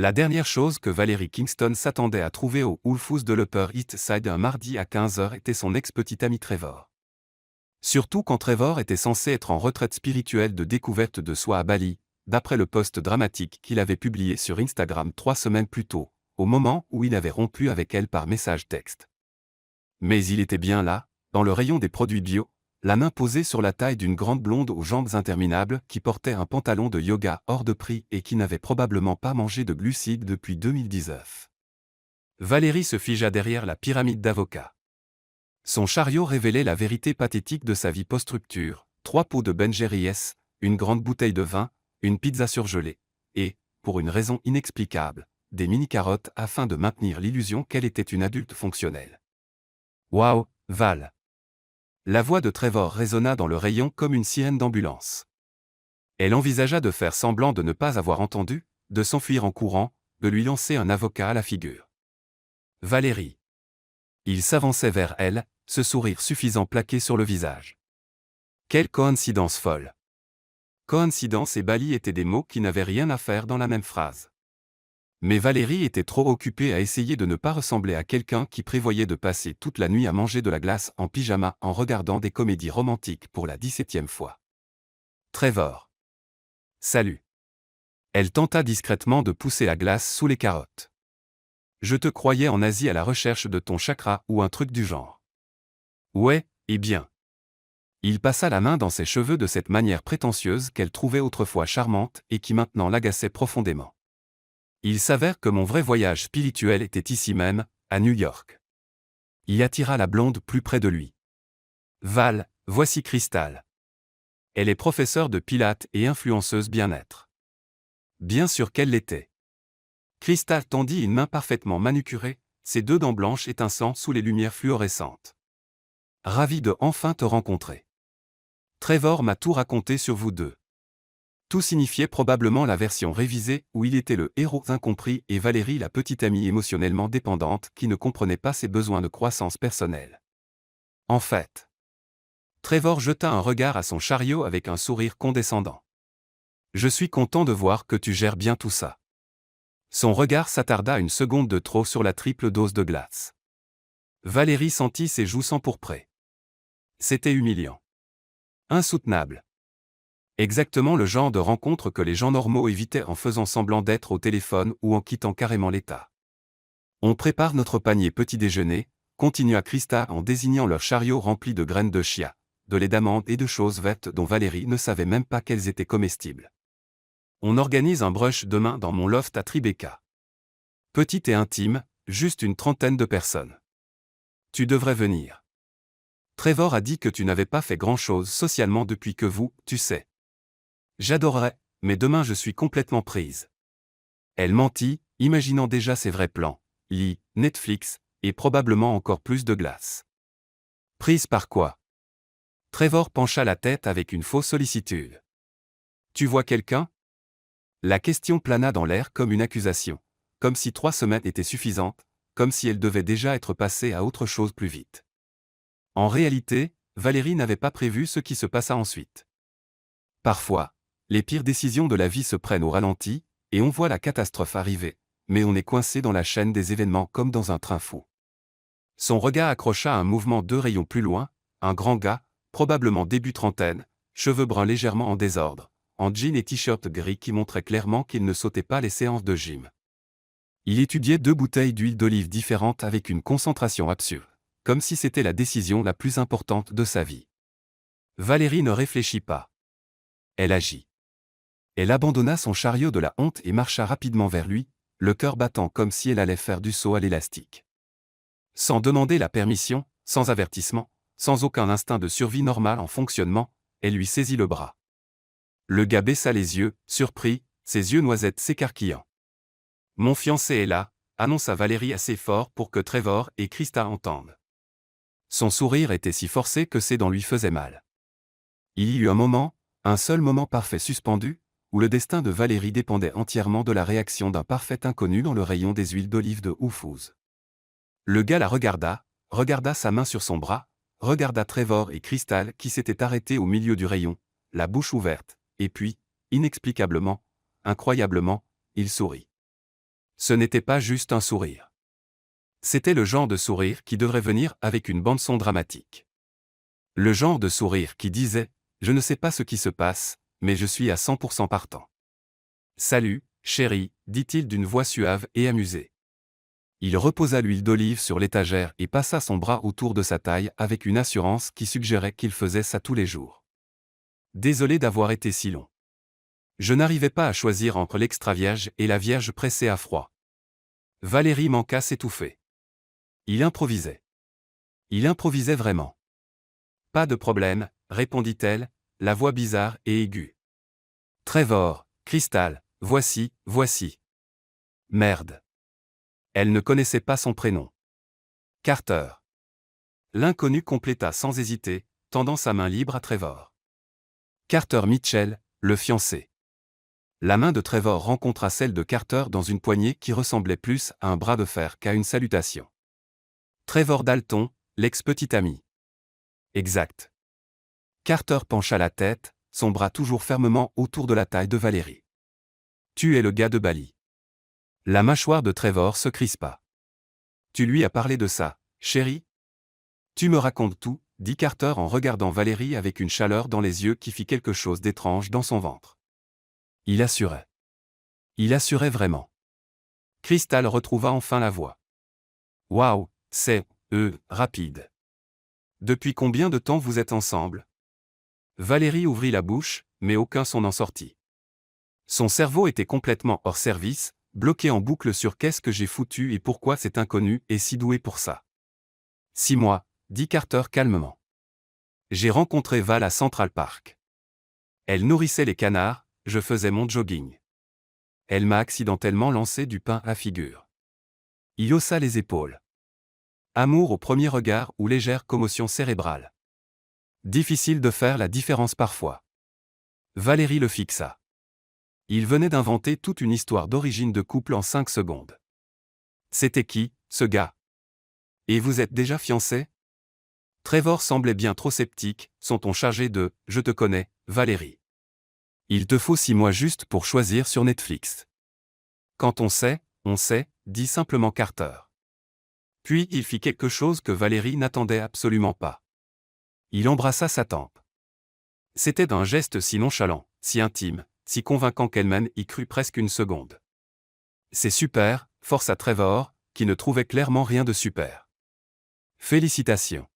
La dernière chose que Valerie Kingston s'attendait à trouver au Whole Foods de l'Upper East Side un mardi à 15h était son ex-petit ami Trevor. Surtout quand Trevor était censé être en retraite spirituelle de découverte de soi à Bali, d'après le post dramatique qu'il avait publié sur Instagram 3 semaines plus tôt, au moment où il avait rompu avec elle par message texte. Mais il était bien là, dans le rayon des produits bio, la main posée sur la taille d'une grande blonde aux jambes interminables qui portait un pantalon de yoga hors de prix et qui n'avait probablement pas mangé de glucides depuis 2019. Valérie se figea derrière la pyramide d'avocats. Son chariot révélait la vérité pathétique de sa vie post-rupture, 3 pots de Ben Jerry's, une grande bouteille de vin, une pizza surgelée, et, pour une raison inexplicable, des mini-carottes afin de maintenir l'illusion qu'elle était une adulte fonctionnelle. Waouh, Val! La voix de Trevor résonna dans le rayon comme une sirène d'ambulance. Elle envisagea de faire semblant de ne pas avoir entendu, de s'enfuir en courant, de lui lancer un avocat à la figure. Valérie. Il s'avançait vers elle, ce sourire suffisant plaqué sur le visage. Quelle coïncidence folle! Coïncidence et Bali étaient des mots qui n'avaient rien à faire dans la même phrase. Mais Valérie était trop occupée à essayer de ne pas ressembler à quelqu'un qui prévoyait de passer toute la nuit à manger de la glace en pyjama en regardant des comédies romantiques pour la 17e fois. Trevor. Salut. Elle tenta discrètement de pousser la glace sous les carottes. Je te croyais en Asie à la recherche de ton chakra ou un truc du genre. Ouais, eh bien. Il passa la main dans ses cheveux de cette manière prétentieuse qu'elle trouvait autrefois charmante et qui maintenant l'agaçait profondément. Il s'avère que mon vrai voyage spirituel était ici même, à New York. Il attira la blonde plus près de lui. Val, voici Crystal. Elle est professeure de pilates et influenceuse bien-être. Bien sûr qu'elle l'était. Crystal tendit une main parfaitement manucurée, ses 2 dents blanches étincelant sous les lumières fluorescentes. Ravi de enfin te rencontrer. Trevor m'a tout raconté sur vous deux. Tout signifiait probablement la version révisée où il était le héros incompris et Valérie la petite amie émotionnellement dépendante qui ne comprenait pas ses besoins de croissance personnelle. En fait, Trevor jeta un regard à son chariot avec un sourire condescendant. Je suis content de voir que tu gères bien tout ça. Son regard s'attarda une seconde de trop sur la triple dose de glace. Valérie sentit ses joues s'empourprer. C'était humiliant. Insoutenable. Exactement le genre de rencontre que les gens normaux évitaient en faisant semblant d'être au téléphone ou en quittant carrément l'état. On prépare notre panier petit déjeuner, continua Krista en désignant leur chariot rempli de graines de chia, de lait d'amande et de choses vertes dont Valérie ne savait même pas qu'elles étaient comestibles. On organise un brunch demain dans mon loft à Tribeca. Petite et intime, juste une 30aine de personnes. Tu devrais venir. Trevor a dit que tu n'avais pas fait grand-chose socialement depuis que vous, tu sais. J'adorerais, mais demain je suis complètement prise. Elle mentit, imaginant déjà ses vrais plans, lit, Netflix, et probablement encore plus de glace. Prise par quoi? Trevor pencha la tête avec une fausse sollicitude. Tu vois quelqu'un? La question plana dans l'air comme une accusation, comme si 3 semaines étaient suffisantes, comme si elle devait déjà être passée à autre chose plus vite. En réalité, Valérie n'avait pas prévu ce qui se passa ensuite. Parfois, les pires décisions de la vie se prennent au ralenti, et on voit la catastrophe arriver, mais on est coincé dans la chaîne des événements comme dans un train fou. Son regard accrocha un mouvement 2 rayons plus loin, un grand gars, probablement début trentaine, cheveux bruns légèrement en désordre, en jean et t-shirt gris qui montrait clairement qu'il ne sautait pas les séances de gym. Il étudiait 2 bouteilles d'huile d'olive différentes avec une concentration absurde, comme si c'était la décision la plus importante de sa vie. Valérie ne réfléchit pas. Elle agit. Elle abandonna son chariot de la honte et marcha rapidement vers lui, le cœur battant comme si elle allait faire du saut à l'élastique. Sans demander la permission, sans avertissement, sans aucun instinct de survie normal en fonctionnement, elle lui saisit le bras. Le gars baissa les yeux, surpris, ses yeux noisettes s'écarquillant. Mon fiancé est là, annonça Valérie assez fort pour que Trevor et Krista entendent. Son sourire était si forcé que ses dents lui faisaient mal. Il y eut un seul moment parfait suspendu, où le destin de Valérie dépendait entièrement de la réaction d'un parfait inconnu dans le rayon des huiles d'olive de Whole Foods. Le gars la regarda sa main sur son bras, regarda Trevor et Crystal qui s'étaient arrêtés au milieu du rayon, la bouche ouverte, et puis, inexplicablement, incroyablement, il sourit. Ce n'était pas juste un sourire. C'était le genre de sourire qui devrait venir avec une bande-son dramatique. Le genre de sourire qui disait « Je ne sais pas ce qui se passe, mais je suis à 100% partant. » « Salut, chérie, dit-il d'une voix suave et amusée. Il reposa l'huile d'olive sur l'étagère et passa son bras autour de sa taille avec une assurance qui suggérait qu'il faisait ça tous les jours. Désolé d'avoir été si long. Je n'arrivais pas à choisir entre l'extra vierge et la vierge pressée à froid. Valérie manqua s'étouffer. Il improvisait. Il improvisait vraiment. Pas de problème, répondit-elle, la voix bizarre et aiguë. Trevor, Crystal, voici. Merde. Elle ne connaissait pas son prénom. Carter. L'inconnu compléta sans hésiter, tendant sa main libre à Trevor. Carter Mitchell, le fiancé. La main de Trevor rencontra celle de Carter dans une poignée qui ressemblait plus à un bras de fer qu'à une salutation. Trevor Dalton, l'ex-petit ami. Exact. Carter pencha la tête, son bras toujours fermement autour de la taille de Valérie. Tu es le gars de Bali. La mâchoire de Trevor se crispa. Tu lui as parlé de ça, chérie? Tu me racontes tout, dit Carter en regardant Valérie avec une chaleur dans les yeux qui fit quelque chose d'étrange dans son ventre. Il assurait. Il assurait vraiment. Crystal retrouva enfin la voix. Waouh, c'est, rapide. Depuis combien de temps vous êtes ensemble? Valérie ouvrit la bouche, mais aucun son n'en sortit. Son cerveau était complètement hors service, bloqué en boucle sur qu'est-ce que j'ai foutu et pourquoi cet inconnu est si doué pour ça. 6 mois, dit Carter calmement. J'ai rencontré Val à Central Park. Elle nourrissait les canards, je faisais mon jogging. Elle m'a accidentellement lancé du pain à figure. Il haussa les épaules. Amour au premier regard ou légère commotion cérébrale. Difficile de faire la différence parfois. Valérie le fixa. Il venait d'inventer toute une histoire d'origine de couple en 5 secondes. C'était qui, ce gars? Et vous êtes déjà fiancés? Trevor semblait bien trop sceptique, son ton chargé de « Je te connais, Valérie. Il te faut 6 mois juste pour choisir sur Netflix. » Quand on sait, dit simplement Carter. Puis il fit quelque chose que Valérie n'attendait absolument pas. Il embrassa sa tempe. C'était d'un geste si nonchalant, si intime, si convaincant qu'elle-même y crut presque une seconde. C'est super, força Trevor, qui ne trouvait clairement rien de super. Félicitations.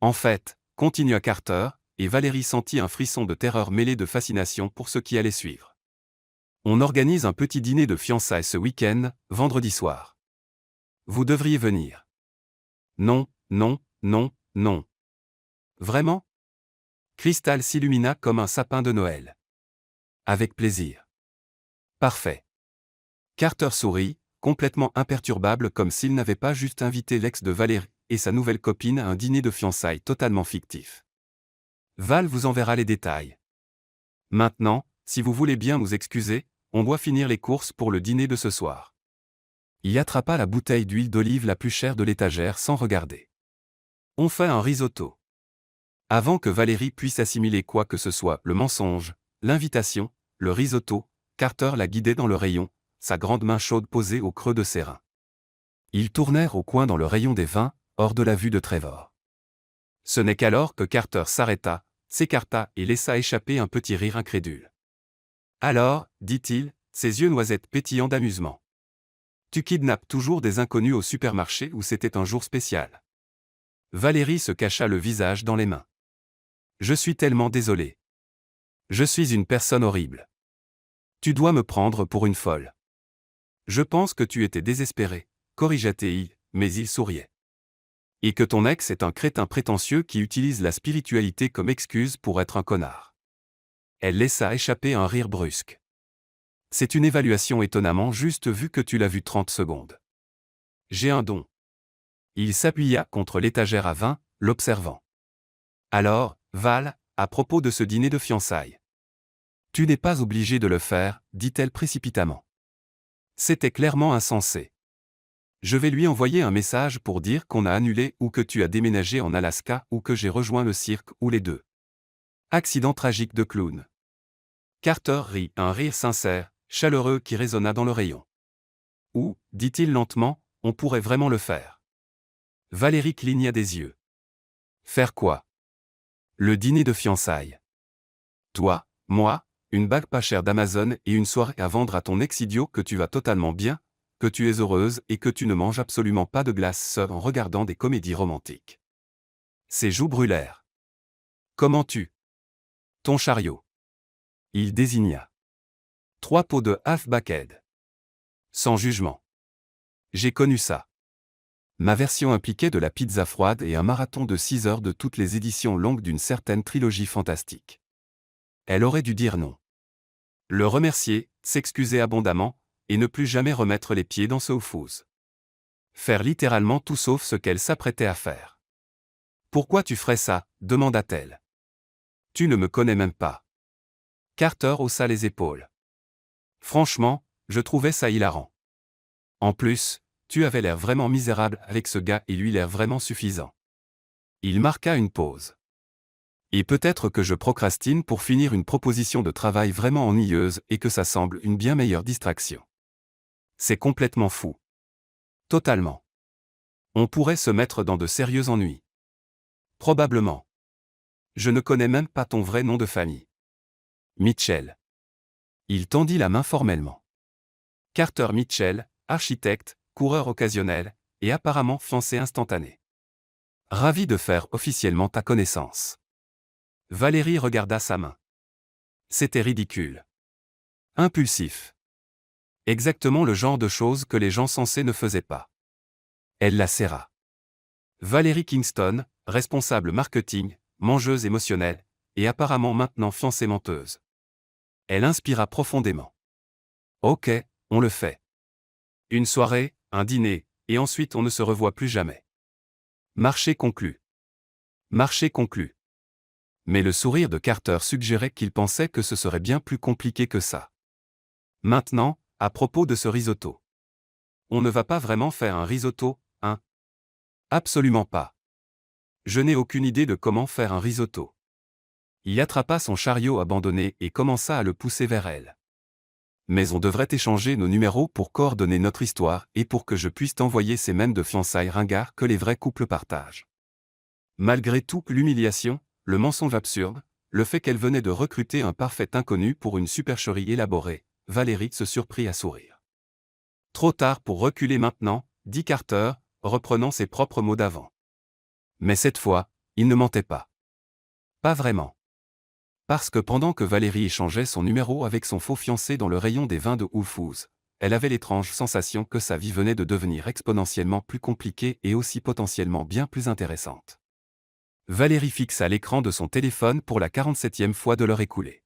En fait, continua Carter, et Valérie sentit un frisson de terreur mêlé de fascination pour ce qui allait suivre. On organise un petit dîner de fiançailles ce week-end, vendredi soir. Vous devriez venir. Non. Vraiment? Crystal s'illumina comme un sapin de Noël. Avec plaisir. Parfait. Carter sourit, complètement imperturbable comme s'il n'avait pas juste invité l'ex de Valérie et sa nouvelle copine à un dîner de fiançailles totalement fictif. Val vous enverra les détails. Maintenant, si vous voulez bien nous excuser, on doit finir les courses pour le dîner de ce soir. Il attrapa la bouteille d'huile d'olive la plus chère de l'étagère sans regarder. On fait un risotto. Avant que Valérie puisse assimiler quoi que ce soit, le mensonge, l'invitation, le risotto, Carter la guidait dans le rayon, sa grande main chaude posée au creux de ses reins. Ils tournèrent au coin dans le rayon des vins, hors de la vue de Trevor. Ce n'est qu'alors que Carter s'arrêta, s'écarta et laissa échapper un petit rire incrédule. Alors, dit-il, ses yeux noisettes pétillants d'amusement. Tu kidnappes toujours des inconnus au supermarché ou c'était un jour spécial? Valérie se cacha le visage dans les mains. Je suis tellement désolé. Je suis une personne horrible. Tu dois me prendre pour une folle. Je pense que tu étais désespéré, corrigea-t-il, mais il souriait. Et que ton ex est un crétin prétentieux qui utilise la spiritualité comme excuse pour être un connard. Elle laissa échapper un rire brusque. C'est une évaluation étonnamment juste vu que tu l'as vu 30 secondes. J'ai un don. Il s'appuya contre l'étagère à vin, l'observant. Alors, Val, à propos de ce dîner de fiançailles. Tu n'es pas obligé de le faire, dit-elle précipitamment. C'était clairement insensé. Je vais lui envoyer un message pour dire qu'on a annulé ou que tu as déménagé en Alaska ou que j'ai rejoint le cirque ou les deux. Accident tragique de clown. Carter rit, un rire sincère, chaleureux qui résonna dans le rayon. Ou, dit-il lentement, on pourrait vraiment le faire. Valérie cligna des yeux. Faire quoi? Le dîner de fiançailles. Toi, moi, une bague pas chère d'Amazon et une soirée à vendre à ton ex-idiot que tu vas totalement bien, que tu es heureuse et que tu ne manges absolument pas de glace seule en regardant des comédies romantiques. Ses joues brûlèrent. Comment tu? Ton chariot. Il désigna 3 pots de Half-Baked. Sans jugement. J'ai connu ça. Ma version impliquait de la pizza froide et un marathon de 6 heures de toutes les éditions longues d'une certaine trilogie fantastique. Elle aurait dû dire non. Le remercier, s'excuser abondamment, et ne plus jamais remettre les pieds dans ce Whole Faire littéralement tout sauf ce qu'elle s'apprêtait à faire. Pourquoi tu ferais ça? Demanda-t-elle. Tu ne me connais même pas. Carter haussa les épaules. Franchement, je trouvais ça hilarant. En plus, tu avais l'air vraiment misérable avec ce gars et lui l'air vraiment suffisant. Il marqua une pause. Et peut-être que je procrastine pour finir une proposition de travail vraiment ennuyeuse et que ça semble une bien meilleure distraction. C'est complètement fou. Totalement. On pourrait se mettre dans de sérieux ennuis. Probablement. Je ne connais même pas ton vrai nom de famille. Mitchell. Il tendit la main formellement. Carter Mitchell, architecte, coureur occasionnel, et apparemment fiancé instantané. Ravi de faire officiellement ta connaissance. Valérie regarda sa main. C'était ridicule. Impulsif. Exactement le genre de choses que les gens sensés ne faisaient pas. Elle la serra. Valérie Kingston, responsable marketing, mangeuse émotionnelle, et apparemment maintenant fiancée menteuse. Elle inspira profondément. Ok, on le fait. Une soirée, un dîner, et ensuite on ne se revoit plus jamais. Marché conclu. Marché conclu. Mais le sourire de Carter suggérait qu'il pensait que ce serait bien plus compliqué que ça. Maintenant, à propos de ce risotto. On ne va pas vraiment faire un risotto, hein? Absolument pas. Je n'ai aucune idée de comment faire un risotto. Il attrapa son chariot abandonné et commença à le pousser vers elle. Mais on devrait échanger nos numéros pour coordonner notre histoire et pour que je puisse t'envoyer ces mèmes de fiançailles ringards que les vrais couples partagent. Malgré tout, l'humiliation, le mensonge absurde, le fait qu'elle venait de recruter un parfait inconnu pour une supercherie élaborée, Valérie se surprit à sourire. Trop tard pour reculer maintenant, dit Carter, reprenant ses propres mots d'avant. Mais cette fois, il ne mentait pas. Pas vraiment. Parce que pendant que Valérie échangeait son numéro avec son faux fiancé dans le rayon des vins de Whole Foods, elle avait l'étrange sensation que sa vie venait de devenir exponentiellement plus compliquée et aussi potentiellement bien plus intéressante. Valérie fixa l'écran de son téléphone pour la 47e fois de l'heure écoulée.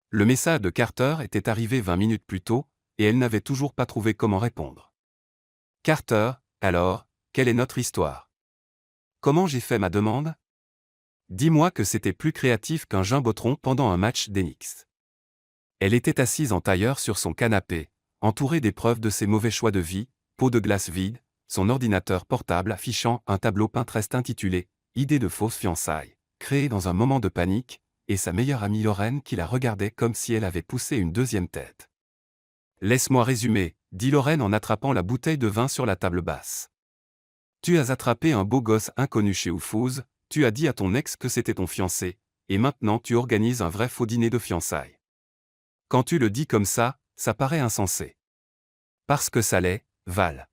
Le message de Carter était arrivé 20 minutes plus tôt, et elle n'avait toujours pas trouvé comment répondre. Carter, alors, quelle est notre histoire? Comment j'ai fait ma demande? Dis-moi que c'était plus créatif qu'un jumbotron pendant un match d'Enix. Elle était assise en tailleur sur son canapé, entourée des preuves de ses mauvais choix de vie, pot de glace vide, son ordinateur portable affichant un tableau Pinterest intitulé « Idée de fausse fiançailles », créé dans un moment de panique, et sa meilleure amie Lorraine qui la regardait comme si elle avait poussé une deuxième tête. « Laisse-moi résumer, » dit Lorraine en attrapant la bouteille de vin sur la table basse. « Tu as attrapé un beau gosse inconnu chez Whole Foods, tu as dit à ton ex que c'était ton fiancé, et maintenant tu organises un vrai faux dîner de fiançailles. Quand tu le dis comme ça paraît insensé. Parce que ça l'est, Val. »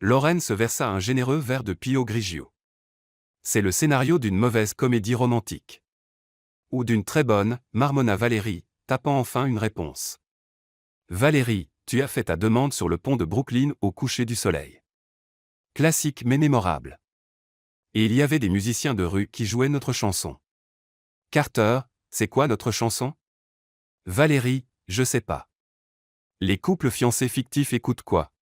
Lorraine se versa un généreux verre de Pio Grigio. C'est le scénario d'une mauvaise comédie romantique. Ou d'une très bonne, marmonna Valérie, tapant enfin une réponse. Valérie, tu as fait ta demande sur le pont de Brooklyn au coucher du soleil. Classique mais mémorable. Et il y avait des musiciens de rue qui jouaient notre chanson. Carter, c'est quoi notre chanson? Valérie, je sais pas. Les couples fiancés fictifs écoutent quoi?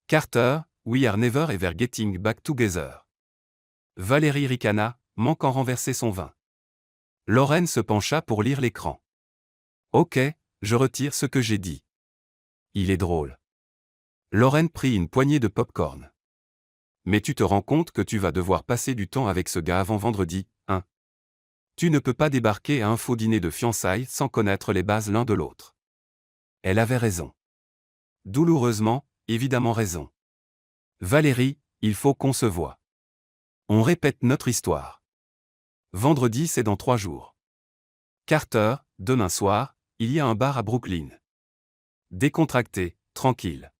Carter, we are never ever getting back together. Valérie ricana, manquant renverser son vin. Lorraine se pencha pour lire l'écran. Ok, je retire ce que j'ai dit. Il est drôle. Lorraine prit une poignée de pop-corn. Mais tu te rends compte que tu vas devoir passer du temps avec ce gars avant vendredi, hein? Tu ne peux pas débarquer à un faux dîner de fiançailles sans connaître les bases l'un de l'autre. Elle avait raison. Douloureusement, évidemment raison. Valérie, il faut qu'on se voie. On répète notre histoire. Vendredi, c'est dans 3 jours. Carter, demain soir, il y a un bar à Brooklyn. Décontracté, tranquille.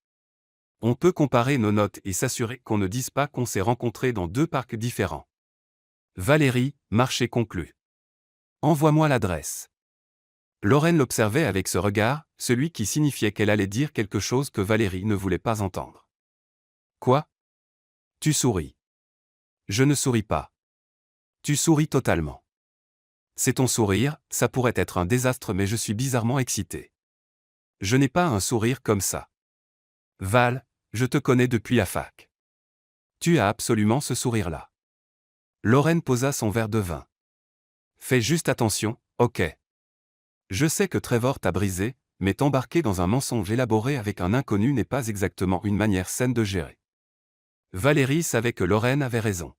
On peut comparer nos notes et s'assurer qu'on ne dise pas qu'on s'est rencontrés dans 2 parcs différents. Valérie, marché conclu. Envoie-moi l'adresse. Lorraine l'observait avec ce regard, celui qui signifiait qu'elle allait dire quelque chose que Valérie ne voulait pas entendre. Quoi? Tu souris. Je ne souris pas. Tu souris totalement. C'est ton sourire, ça pourrait être un désastre mais je suis bizarrement excité. Je n'ai pas un sourire comme ça. Val, je te connais depuis la fac. Tu as absolument ce sourire-là. Lorraine posa son verre de vin. Fais juste attention, ok. Je sais que Trevor t'a brisé, mais t'embarquer dans un mensonge élaboré avec un inconnu n'est pas exactement une manière saine de gérer. Valérie savait que Lorraine avait raison.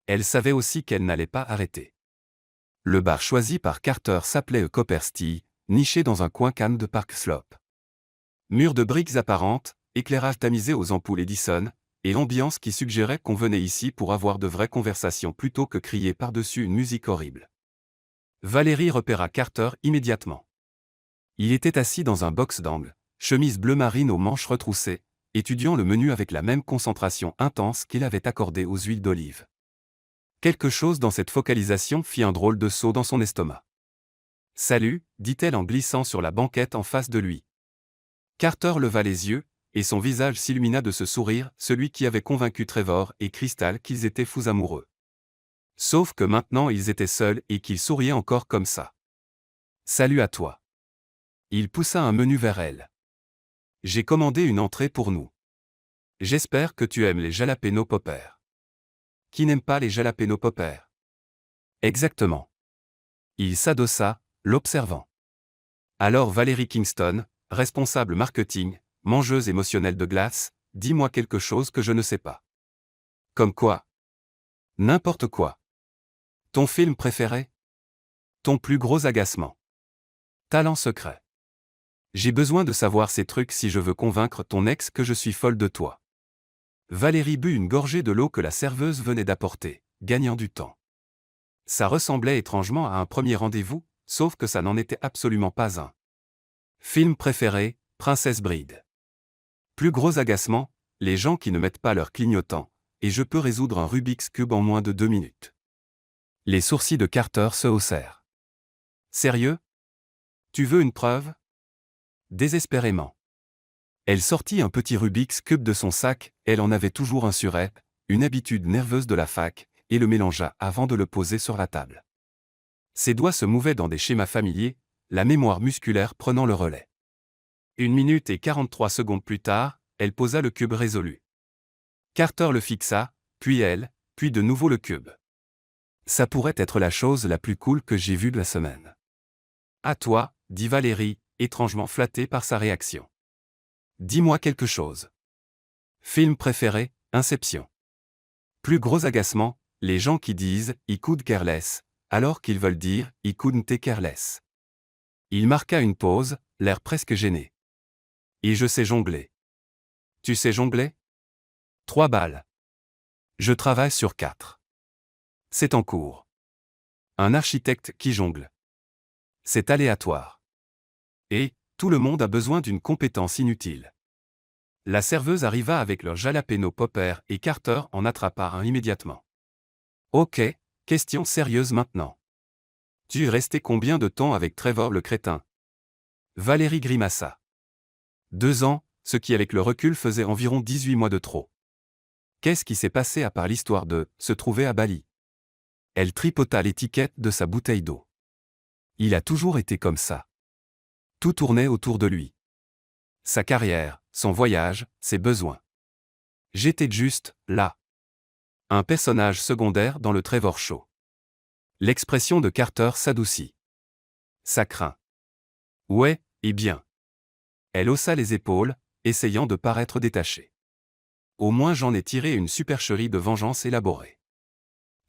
Elle savait aussi qu'elle n'allait pas arrêter. Le bar choisi par Carter s'appelait Copperstee, niché dans un coin calme de Park Slope. Murs de briques apparentes, éclairage tamisé aux ampoules Edison, et ambiance qui suggérait qu'on venait ici pour avoir de vraies conversations plutôt que crier par-dessus une musique horrible. Valérie repéra Carter immédiatement. Il était assis dans un box d'angle, chemise bleu marine aux manches retroussées, étudiant le menu avec la même concentration intense qu'il avait accordée aux huiles d'olive. Quelque chose dans cette focalisation fit un drôle de saut dans son estomac. « Salut », dit-elle en glissant sur la banquette en face de lui. Carter leva les yeux, et son visage s'illumina de ce sourire, celui qui avait convaincu Trevor et Crystal qu'ils étaient fous amoureux. Sauf que maintenant ils étaient seuls et qu'ils souriaient encore comme ça. « Salut à toi. » Il poussa un menu vers elle. « J'ai commandé une entrée pour nous. J'espère que tu aimes les jalapeno poppers. » Qui n'aime pas les jalapeno poppers? Exactement. Il s'adossa, l'observant. Alors Valérie Kingston, responsable marketing, mangeuse émotionnelle de glace, dis-moi quelque chose que je ne sais pas. Comme quoi? N'importe quoi. Ton film préféré? Ton plus gros agacement? Talent secret. J'ai besoin de savoir ces trucs si je veux convaincre ton ex que je suis folle de toi. Valérie but une gorgée de l'eau que la serveuse venait d'apporter, gagnant du temps. Ça ressemblait étrangement à un premier rendez-vous, sauf que ça n'en était absolument pas un. Film préféré, Princesse Bride. Plus gros agacement, les gens qui ne mettent pas leur clignotant, et je peux résoudre un Rubik's Cube en moins de 2 minutes. Les sourcils de Carter se haussèrent. Sérieux? Tu veux une preuve? Désespérément. Elle sortit un petit Rubik's Cube de son sac, elle en avait toujours un sur elle, une habitude nerveuse de la fac, et le mélangea avant de le poser sur la table. Ses doigts se mouvaient dans des schémas familiers, la mémoire musculaire prenant le relais. 1 minute et 43 secondes plus tard, elle posa le cube résolu. Carter le fixa, puis elle, puis de nouveau le cube. Ça pourrait être la chose la plus cool que j'ai vue de la semaine. À toi, dit Valérie, étrangement flattée par sa réaction. Dis-moi quelque chose. Film préféré, Inception. Plus gros agacement, les gens qui disent « I could care less », alors qu'ils veulent dire « I couldn't care less ». Il marqua une pause, l'air presque gêné. Et je sais jongler. Tu sais jongler? 3 balles. Je travaille sur 4. C'est en cours. Un architecte qui jongle. C'est aléatoire. Et, tout le monde a besoin d'une compétence inutile. La serveuse arriva avec leur jalapeno popper et Carter en attrapa un immédiatement. Ok, question sérieuse maintenant. Tu es resté combien de temps avec Trevor le crétin? Valérie grimaça. 2 ans, ce qui avec le recul faisait environ 18 mois de trop. Qu'est-ce qui s'est passé à part l'histoire de « se trouver à Bali » Elle tripota l'étiquette de sa bouteille d'eau. Il a toujours été comme ça. Tout tournait autour de lui. Sa carrière, son voyage, ses besoins. J'étais juste là. Un personnage secondaire dans le Trevor Show. L'expression de Carter s'adoucit. Ça craint. Ouais, eh bien. Elle haussa les épaules, essayant de paraître détachée. Au moins j'en ai tiré une supercherie de vengeance élaborée.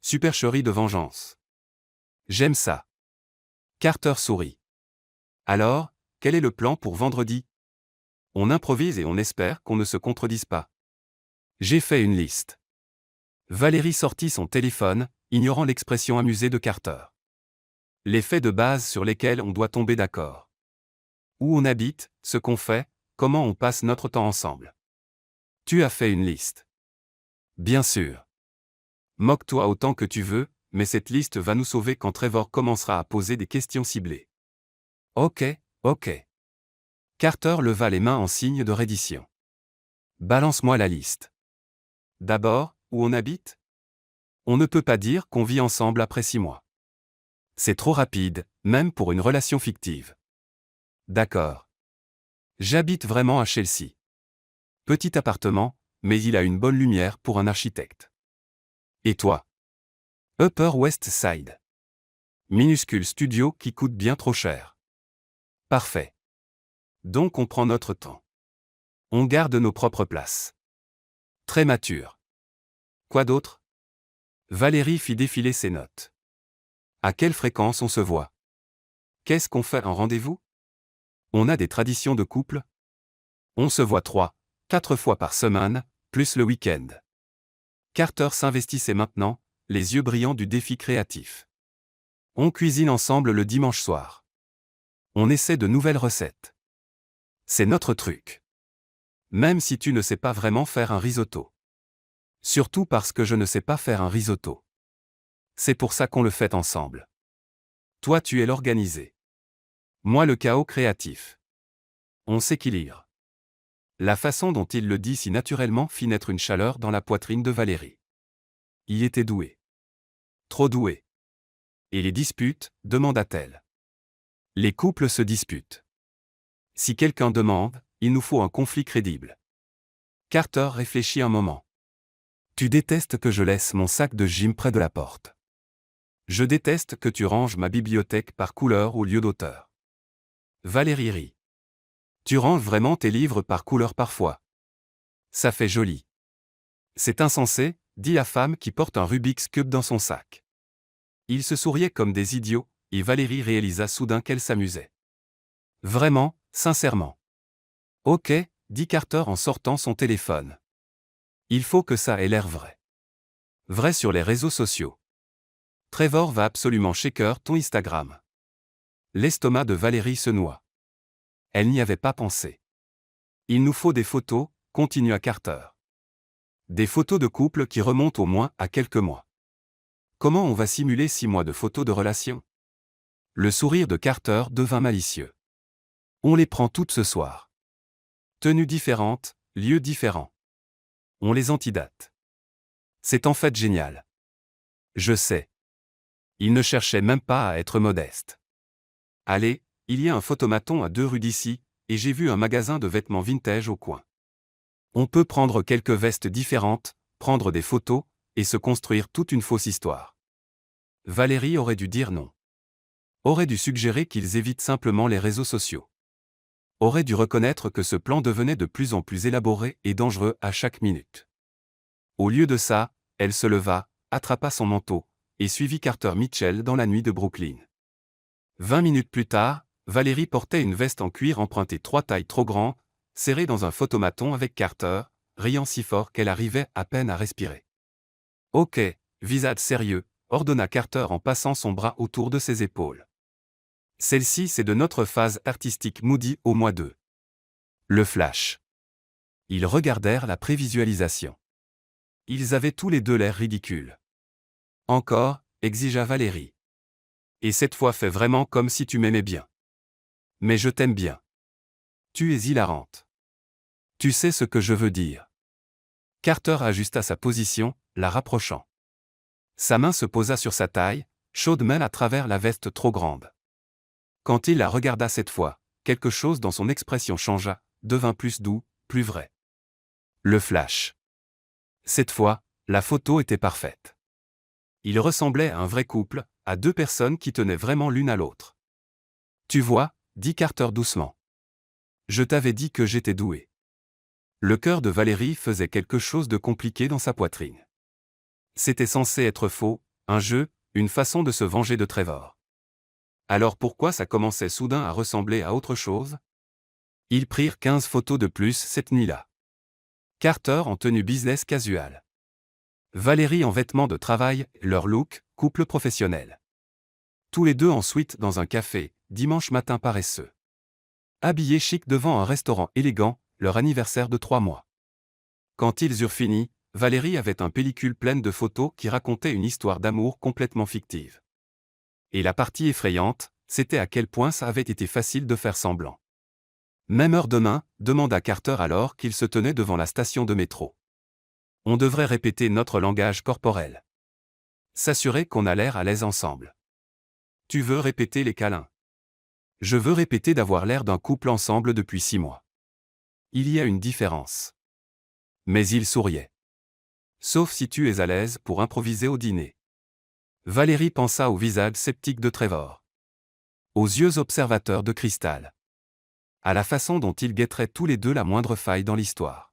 Supercherie de vengeance. J'aime ça. Carter sourit. Alors, quel est le plan pour vendredi? On improvise et on espère qu'on ne se contredise pas. J'ai fait une liste. Valérie sortit son téléphone, ignorant l'expression amusée de Carter. Les faits de base sur lesquels on doit tomber d'accord. Où on habite, ce qu'on fait, comment on passe notre temps ensemble. Tu as fait une liste. Bien sûr. Moque-toi autant que tu veux, mais cette liste va nous sauver quand Trevor commencera à poser des questions ciblées. Ok. Carter leva les mains en signe de reddition. Balance-moi la liste. D'abord, où on habite? On ne peut pas dire qu'on vit ensemble après 6 mois. C'est trop rapide, même pour une relation fictive. D'accord. J'habite vraiment à Chelsea. Petit appartement, mais il a une bonne lumière pour un architecte. Et toi? Upper West Side. Minuscule studio qui coûte bien trop cher. Parfait. Donc on prend notre temps. On garde nos propres places. Très mature. Quoi d'autre? Valérie fit défiler ses notes. À quelle fréquence on se voit? Qu'est-ce qu'on fait en rendez-vous? On a des traditions de couple? On se voit 3, 4 fois par semaine, plus le week-end. Carter s'investissait maintenant, les yeux brillants du défi créatif. On cuisine ensemble le dimanche soir. On essaie de nouvelles recettes. C'est notre truc. Même si tu ne sais pas vraiment faire un risotto. Surtout parce que je ne sais pas faire un risotto. C'est pour ça qu'on le fait ensemble. Toi tu es l'organisé. Moi le chaos créatif. On s'équilibre. La façon dont il le dit si naturellement fit naître une chaleur dans la poitrine de Valérie. Il était doué. Trop doué. Et les disputes, demanda-t-elle. Les couples se disputent. Si quelqu'un demande, il nous faut un conflit crédible. Carter réfléchit un moment. Tu détestes que je laisse mon sac de gym près de la porte. Je déteste que tu ranges ma bibliothèque par couleur ou lieu d'auteur. Valérie rit. Tu ranges vraiment tes livres par couleur parfois. Ça fait joli. C'est insensé, dit la femme qui porte un Rubik's Cube dans son sac. Ils se souriaient comme des idiots, et Valérie réalisa soudain qu'elle s'amusait. Vraiment, sincèrement. Ok, dit Carter en sortant son téléphone. Il faut que ça ait l'air vrai. Vrai sur les réseaux sociaux. Trevor va absolument shaker ton Instagram. L'estomac de Valérie se noie. Elle n'y avait pas pensé. Il nous faut des photos, continua Carter. Des photos de couple qui remontent au moins à quelques mois. Comment on va simuler 6 mois de photos de relation? Le sourire de Carter devint malicieux. On les prend toutes ce soir. Tenues différentes, lieux différents. On les antidate. C'est en fait génial. Je sais. Il ne cherchait même pas à être modeste. Allez, il y a un photomaton à 2 rues d'ici, et j'ai vu un magasin de vêtements vintage au coin. On peut prendre quelques vestes différentes, prendre des photos, et se construire toute une fausse histoire. Valérie aurait dû dire non. Aurait dû suggérer qu'ils évitent simplement les réseaux sociaux. Aurait dû reconnaître que ce plan devenait de plus en plus élaboré et dangereux à chaque minute. Au lieu de ça, elle se leva, attrapa son manteau, et suivit Carter Mitchell dans la nuit de Brooklyn. 20 minutes plus tard, Valérie portait une veste en cuir empruntée 3 tailles trop grand, serrée dans un photomaton avec Carter, riant si fort qu'elle arrivait à peine à respirer. Ok, visage sérieux, ordonna Carter en passant son bras autour de ses épaules. Celle-ci c'est de notre phase artistique Moody au mois 2. Le flash. Ils regardèrent la prévisualisation. Ils avaient tous les deux l'air ridicules. Encore, exigea Valérie. Et cette fois fais vraiment comme si tu m'aimais bien. Mais je t'aime bien. Tu es hilarante. Tu sais ce que je veux dire. Carter ajusta sa position, la rapprochant. Sa main se posa sur sa taille, chaude même à travers la veste trop grande. Quand il la regarda cette fois, quelque chose dans son expression changea, devint plus doux, plus vrai. Le flash. Cette fois, la photo était parfaite. Il ressemblait à un vrai couple, à 2 personnes qui tenaient vraiment l'une à l'autre. Tu vois, dit Carter doucement. Je t'avais dit que j'étais doué. Le cœur de Valérie faisait quelque chose de compliqué dans sa poitrine. C'était censé être faux, un jeu, une façon de se venger de Trevor. Alors pourquoi ça commençait soudain à ressembler à autre chose? Ils prirent 15 photos de plus cette nuit-là. Carter en tenue business casual. Valérie en vêtements de travail, leur look, couple professionnel. Tous les deux en suite dans un café, dimanche matin paresseux. Habillés chic devant un restaurant élégant, leur anniversaire de 3 mois. Quand ils eurent fini, Valérie avait une pellicule pleine de photos qui racontaient une histoire d'amour complètement fictive. Et la partie effrayante, c'était à quel point ça avait été facile de faire semblant. Même heure demain, demanda Carter alors qu'il se tenait devant la station de métro. On devrait répéter notre langage corporel. S'assurer qu'on a l'air à l'aise ensemble. Tu veux répéter les câlins? Je veux répéter d'avoir l'air d'un couple ensemble depuis 6 mois. Il y a une différence. Mais il souriait. Sauf si tu es à l'aise pour improviser au dîner. Valérie pensa au visage sceptique de Trevor. Aux yeux observateurs de cristal. À la façon dont ils guetteraient tous les deux la moindre faille dans l'histoire.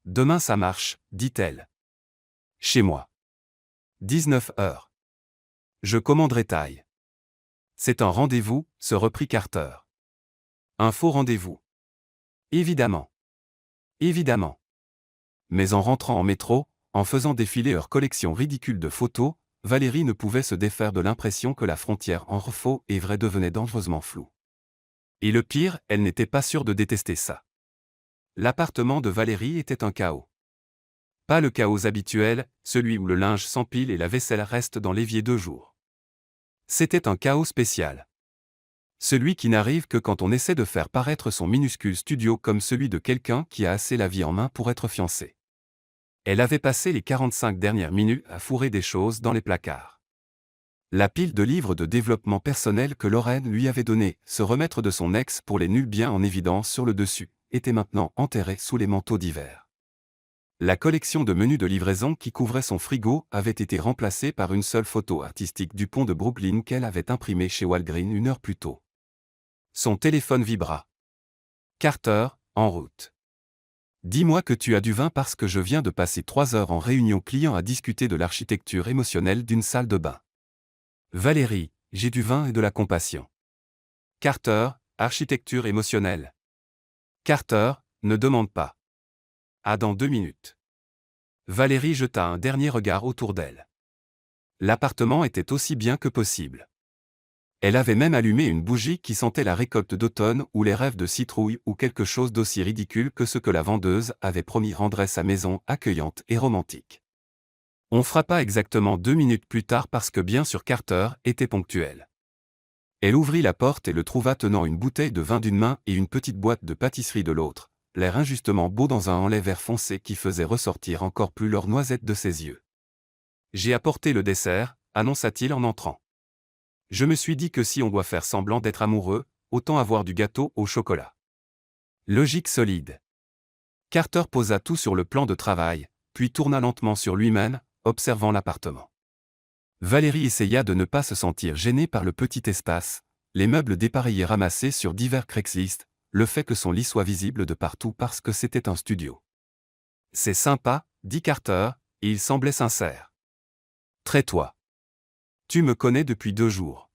Demain ça marche, dit-elle. Chez moi. 19 heures. Je commanderai taille. C'est un rendez-vous, se reprit Carter. Un faux rendez-vous. Évidemment. Évidemment. Mais en rentrant en métro, en faisant défiler leur collection ridicule de photos, Valérie ne pouvait se défaire de l'impression que la frontière entre faux et vrai devenait dangereusement floue. Et le pire, elle n'était pas sûre de détester ça. L'appartement de Valérie était un chaos. Pas le chaos habituel, celui où le linge s'empile et la vaisselle reste dans l'évier 2 jours. C'était un chaos spécial. Celui qui n'arrive que quand on essaie de faire paraître son minuscule studio comme celui de quelqu'un qui a assez la vie en main pour être fiancé. Elle avait passé les 45 dernières minutes à fourrer des choses dans les placards. La pile de livres de développement personnel que Lorraine lui avait donné, se remettre de son ex pour les nuls bien en évidence sur le dessus, était maintenant enterrée sous les manteaux d'hiver. La collection de menus de livraison qui couvrait son frigo avait été remplacée par une seule photo artistique du pont de Brooklyn qu'elle avait imprimée chez Walgreen 1 heure plus tôt. Son téléphone vibra. Carter, en route. Dis-moi que tu as du vin parce que je viens de passer 3 heures en réunion client à discuter de l'architecture émotionnelle d'une salle de bain. Valérie, j'ai du vin et de la compassion. Carter, architecture émotionnelle. Carter, ne demande pas. Ah, dans 2 minutes. Valérie jeta un dernier regard autour d'elle. L'appartement était aussi bien que possible. Elle avait même allumé une bougie qui sentait la récolte d'automne ou les rêves de citrouille ou quelque chose d'aussi ridicule que ce que la vendeuse avait promis rendrait sa maison accueillante et romantique. On frappa exactement 2 minutes plus tard parce que bien sûr Carter était ponctuel. Elle ouvrit la porte et le trouva tenant une bouteille de vin d'une main et une petite boîte de pâtisserie de l'autre, l'air injustement beau dans un enlait vert foncé qui faisait ressortir encore plus leur noisette de ses yeux. J'ai apporté le dessert, annonça-t-il en entrant. Je me suis dit que si on doit faire semblant d'être amoureux, autant avoir du gâteau au chocolat. Logique solide. Carter posa tout sur le plan de travail, puis tourna lentement sur lui-même, observant l'appartement. Valérie essaya de ne pas se sentir gênée par le petit espace, les meubles dépareillés ramassés sur divers Craigslist, le fait que son lit soit visible de partout parce que c'était un studio. C'est sympa, dit Carter, et il semblait sincère. Très toi. Tu me connais depuis 2 jours.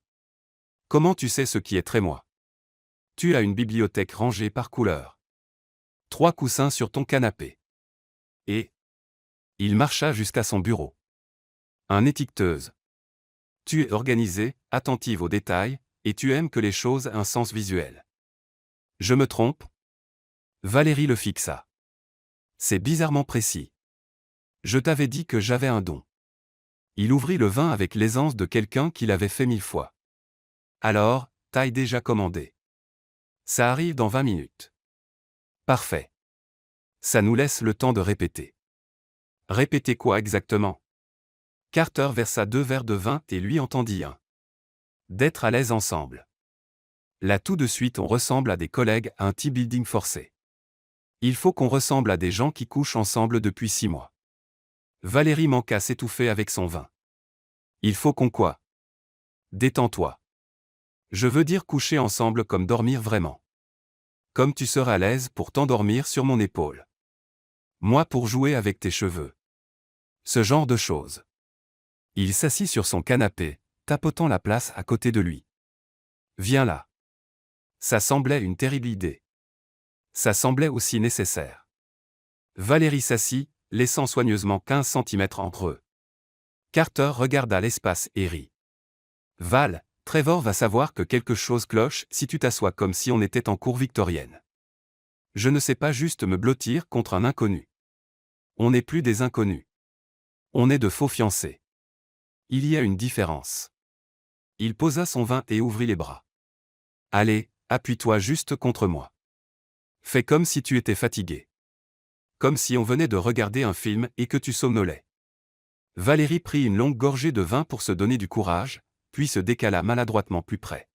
Comment tu sais ce qui est très moi? Tu as une bibliothèque rangée par couleur. 3 coussins sur ton canapé. Et il marcha jusqu'à son bureau. Un étiqueteuse. Tu es organisée, attentive aux détails, et tu aimes que les choses aient un sens visuel. Je me trompe? Valérie le fixa. C'est bizarrement précis. Je t'avais dit que j'avais un don. Il ouvrit le vin avec l'aisance de quelqu'un qui l'avait fait 1000 fois. Alors, taille déjà commandée. Ça arrive dans 20 minutes. Parfait. Ça nous laisse le temps de répéter. Répéter quoi exactement? Carter versa 2 verres de vin et lui entendit un. D'être à l'aise ensemble. Là tout de suite on ressemble à des collègues à un team building forcé. Il faut qu'on ressemble à des gens qui couchent ensemble depuis 6 mois. Valérie manqua s'étouffer avec son vin. Il faut qu'on quoi? Détends-toi. Je veux dire coucher ensemble comme dormir vraiment. Comme tu seras à l'aise pour t'endormir sur mon épaule. Moi pour jouer avec tes cheveux. Ce genre de choses. Il s'assit sur son canapé, tapotant la place à côté de lui. Viens là. Ça semblait une terrible idée. Ça semblait aussi nécessaire. Valérie s'assit, laissant soigneusement 15 centimètres entre eux. Carter regarda l'espace et rit. Val, Trevor va savoir que quelque chose cloche si tu t'assois comme si on était en cour victorienne. Je ne sais pas juste me blottir contre un inconnu. On n'est plus des inconnus. On est de faux fiancés. Il y a une différence. Il posa son vin et ouvrit les bras. Allez, appuie-toi juste contre moi. Fais comme si tu étais fatigué. Comme si on venait de regarder un film et que tu somnolais. Valérie prit une longue gorgée de vin pour se donner du courage, puis se décala maladroitement plus près.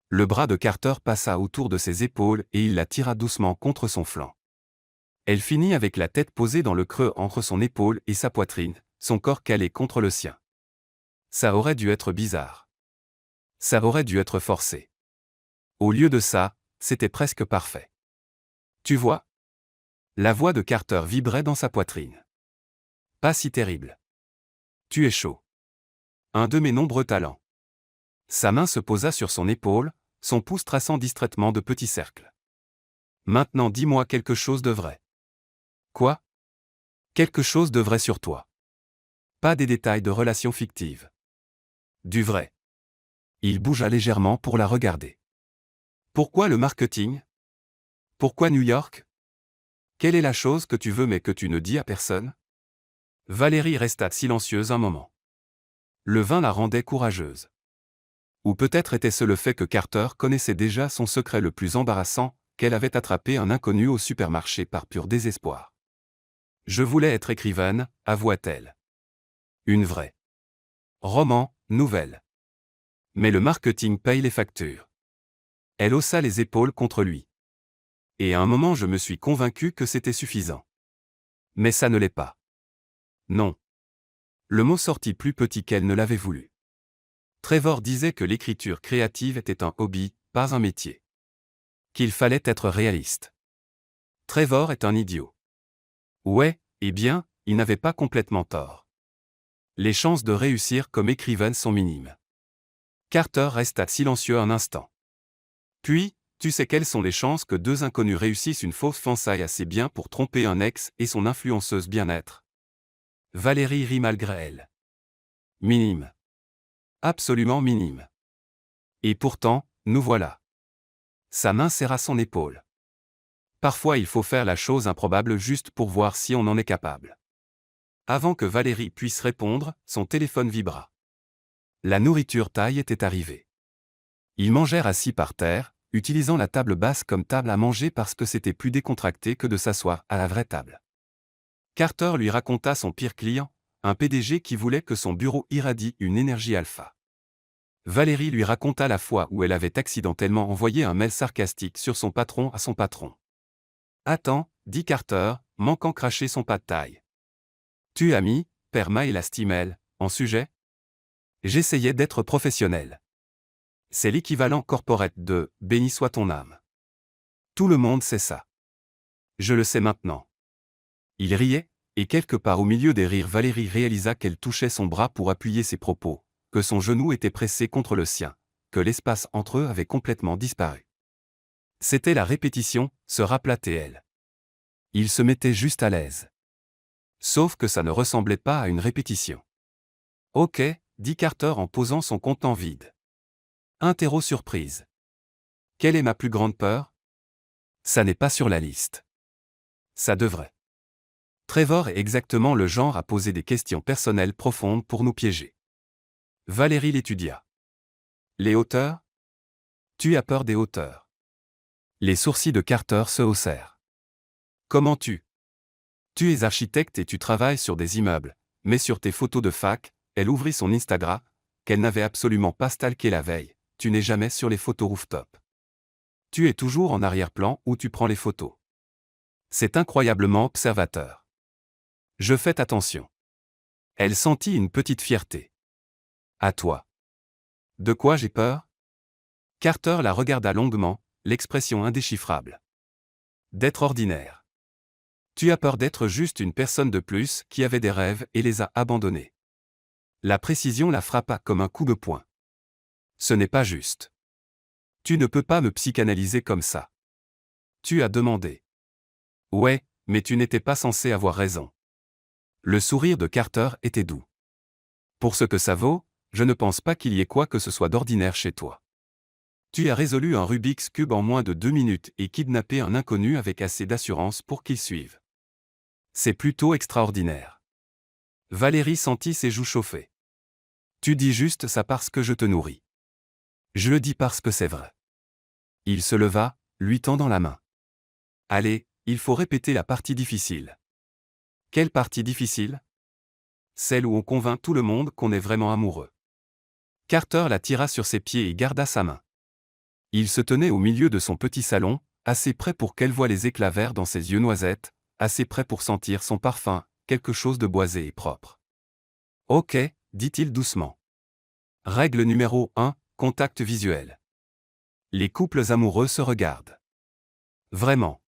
Le bras de Carter passa autour de ses épaules et il la tira doucement contre son flanc. Elle finit avec la tête posée dans le creux entre son épaule et sa poitrine, son corps calé contre le sien. Ça aurait dû être bizarre. Ça aurait dû être forcé. Au lieu de ça, c'était presque parfait. Tu vois ? La voix de Carter vibrait dans sa poitrine. Pas si terrible. Tu es chaud. Un de mes nombreux talents. Sa main se posa sur son épaule, son pouce traçant distraitement de petits cercles. Maintenant dis-moi quelque chose de vrai. Quoi ? Quelque chose de vrai sur toi. Pas des détails de relations fictives. Du vrai. Il bougea légèrement pour la regarder. Pourquoi le marketing ? Pourquoi New York ? Quelle est la chose que tu veux mais que tu ne dis à personne ? Valérie resta silencieuse un moment. Le vin la rendait courageuse. Ou peut-être était-ce le fait que Carter connaissait déjà son secret le plus embarrassant, qu'elle avait attrapé un inconnu au supermarché par pur désespoir. Je voulais être écrivaine, avoua-t-elle. Une vraie. Roman, nouvelle. Mais le marketing paye les factures. Elle haussa les épaules contre lui. Et à un moment je me suis convaincu que c'était suffisant. Mais ça ne l'est pas. Non. Le mot sortit plus petit qu'elle ne l'avait voulu. Trevor disait que l'écriture créative était un hobby, pas un métier. Qu'il fallait être réaliste. Trevor est un idiot. Ouais, eh bien, il n'avait pas complètement tort. Les chances de réussir comme écrivaine sont minimes. Carter resta silencieux un instant. Puis, tu sais quelles sont les chances que deux inconnus réussissent une fausse fiançaille assez bien pour tromper un ex et son influenceuse bien-être ? Valérie rit malgré elle. Minime. Absolument minime. Et pourtant, nous voilà. Sa main serra son épaule. Parfois il faut faire la chose improbable juste pour voir si on en est capable. Avant que Valérie puisse répondre, son téléphone vibra. La nourriture thaï était arrivée. Ils mangèrent assis par terre, utilisant la table basse comme table à manger parce que c'était plus décontracté que de s'asseoir à la vraie table. Carter lui raconta son pire client, un PDG qui voulait que son bureau irradie une énergie alpha. Valérie lui raconta la fois où elle avait accidentellement envoyé un mail sarcastique sur son patron à son patron. « Attends, dit Carter, manquant cracher son pas de taille. Tu as mis, père MyLastemail, en sujet ? J'essayais d'être professionnel. C'est l'équivalent corporate de « béni soit ton âme ». Tout le monde sait ça. Je le sais maintenant. Il riait, et quelque part au milieu des rires Valérie réalisa qu'elle touchait son bras pour appuyer ses propos, que son genou était pressé contre le sien, que l'espace entre eux avait complètement disparu. C'était la répétition, se rappela-t-elle. Il se mettait juste à l'aise. Sauf que ça ne ressemblait pas à une répétition. Ok, dit Carter en posant son contenant vide. Interro surprise. Quelle est ma plus grande peur ? Ça n'est pas sur la liste. Ça devrait. Trevor est exactement le genre à poser des questions personnelles profondes pour nous piéger. Valérie l'étudia. Les hauteurs ? Tu as peur des hauteurs. Les sourcils de Carter se haussèrent. Comment tu es architecte et tu travailles sur des immeubles, mais sur tes photos de fac, elle ouvrit son Instagram, qu'elle n'avait absolument pas stalké la veille, tu n'es jamais sur les photos rooftop. Tu es toujours en arrière-plan où tu prends les photos. C'est incroyablement observateur. Je fais attention. Elle sentit une petite fierté. À toi. De quoi j'ai peur ? Carter la regarda longuement, l'expression indéchiffrable. D'être ordinaire. Tu as peur d'être juste une personne de plus qui avait des rêves et les a abandonnés. La précision la frappa comme un coup de poing. Ce n'est pas juste. Tu ne peux pas me psychanalyser comme ça. Tu as demandé. Ouais, mais tu n'étais pas censé avoir raison. Le sourire de Carter était doux. Pour ce que ça vaut, je ne pense pas qu'il y ait quoi que ce soit d'ordinaire chez toi. Tu as résolu un Rubik's Cube en moins de 2 minutes et kidnappé un inconnu avec assez d'assurance pour qu'il suive. C'est plutôt extraordinaire. Valérie sentit ses joues chauffer. Tu dis juste ça parce que je te nourris. Je le dis parce que c'est vrai. Il se leva, lui tendant la main. Allez, il faut répéter la partie difficile. Quelle partie difficile? Celle où on convainc tout le monde qu'on est vraiment amoureux. Carter la tira sur ses pieds et garda sa main. Il se tenait au milieu de son petit salon, assez près pour qu'elle voie les éclats verts dans ses yeux noisettes, assez près pour sentir son parfum, quelque chose de boisé et propre. Ok, dit-il doucement. Règle numéro 1, contact visuel. Les couples amoureux se regardent. Vraiment.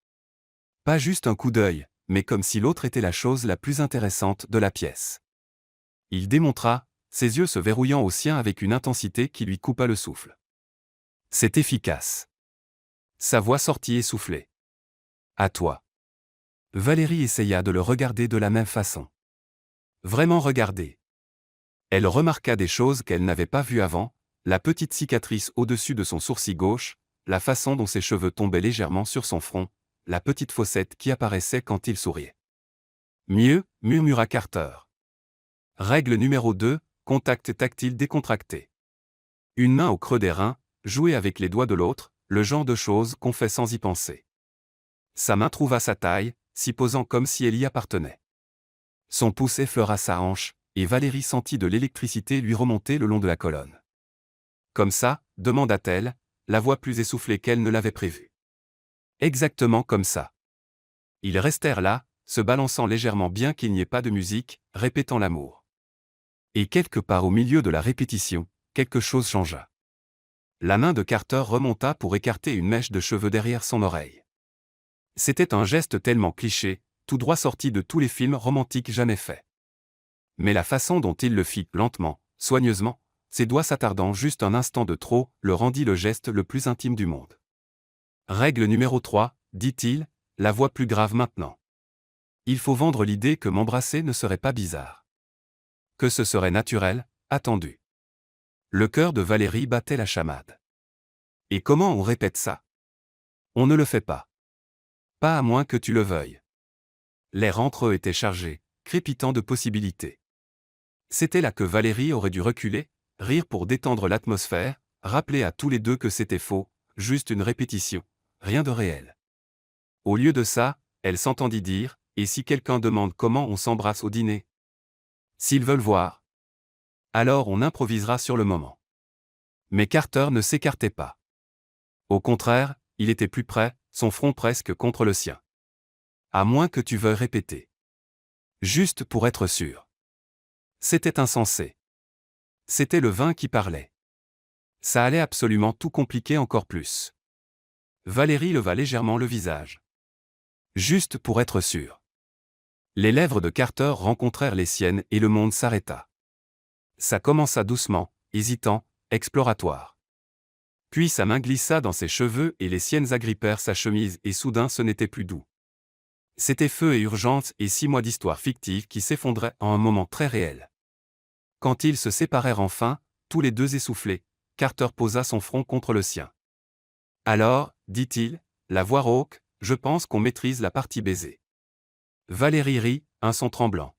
Pas juste un coup d'œil, mais comme si l'autre était la chose la plus intéressante de la pièce. Il démontra, ses yeux se verrouillant aux siens avec une intensité qui lui coupa le souffle. C'est efficace. Sa voix sortit essoufflée. À toi. Valérie essaya de le regarder de la même façon. Vraiment regarder. Elle remarqua des choses qu'elle n'avait pas vues avant, la petite cicatrice au-dessus de son sourcil gauche, la façon dont ses cheveux tombaient légèrement sur son front, la petite fossette qui apparaissait quand il souriait. Mieux, murmura Carter. Règle numéro 2, contact tactile décontracté. Une main au creux des reins, jouer avec les doigts de l'autre, le genre de choses qu'on fait sans y penser. Sa main trouva sa taille, s'y posant comme si elle y appartenait. Son pouce effleura sa hanche, et Valérie sentit de l'électricité lui remonter le long de la colonne. Comme ça, demanda-t-elle, la voix plus essoufflée qu'elle ne l'avait prévu. Exactement comme ça. Ils restèrent là, se balançant légèrement bien qu'il n'y ait pas de musique, répétant l'amour. Et quelque part au milieu de la répétition, quelque chose changea. La main de Carter remonta pour écarter une mèche de cheveux derrière son oreille. C'était un geste tellement cliché, tout droit sorti de tous les films romantiques jamais faits. Mais la façon dont il le fit, lentement, soigneusement, ses doigts s'attardant juste un instant de trop, le rendit le geste le plus intime du monde. Règle numéro 3, dit-il, la voix plus grave maintenant. Il faut vendre l'idée que m'embrasser ne serait pas bizarre. Que ce serait naturel, attendu. Le cœur de Valérie battait la chamade. Et comment on répète ça? On ne le fait pas. Pas à moins que tu le veuilles. L'air entre eux était chargé, crépitant de possibilités. C'était là que Valérie aurait dû reculer, rire pour détendre l'atmosphère, rappeler à tous les deux que c'était faux, juste une répétition, rien de réel. Au lieu de ça, elle s'entendit dire, et si quelqu'un demande comment on s'embrasse au dîner? S'ils veulent voir. Alors on improvisera sur le moment. Mais Carter ne s'écartait pas. Au contraire, il était plus près, son front presque contre le sien. À moins que tu veuilles répéter. Juste pour être sûr. C'était insensé. C'était le vin qui parlait. Ça allait absolument tout compliquer encore plus. Valérie leva légèrement le visage. Juste pour être sûr. Les lèvres de Carter rencontrèrent les siennes et le monde s'arrêta. Ça commença doucement, hésitant, exploratoire. Puis sa main glissa dans ses cheveux et les siennes agrippèrent sa chemise et soudain ce n'était plus doux. C'était feu et urgence et 6 mois d'histoire fictive qui s'effondraient en un moment très réel. Quand ils se séparèrent enfin, tous les deux essoufflés, Carter posa son front contre le sien. Alors, dit-il, la voix rauque, je pense qu'on maîtrise la partie baiser. Valérie rit, un son tremblant.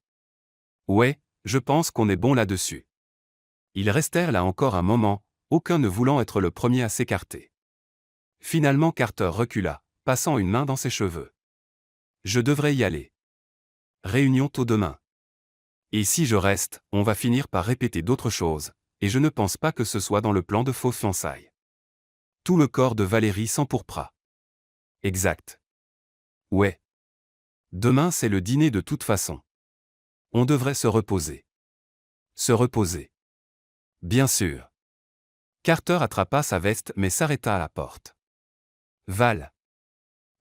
Ouais, je pense qu'on est bon là-dessus. Ils restèrent là encore un moment, aucun ne voulant être le premier à s'écarter. Finalement Carter recula, passant une main dans ses cheveux. Je devrais y aller. Réunion tôt demain. Et si je reste, on va finir par répéter d'autres choses, et je ne pense pas que ce soit dans le plan de faux fiançailles. Tout le corps de Valérie s'empourpra. Exact. Ouais. Demain c'est le dîner de toute façon. On devrait se reposer. Se reposer. Bien sûr. Carter attrapa sa veste mais s'arrêta à la porte. Val.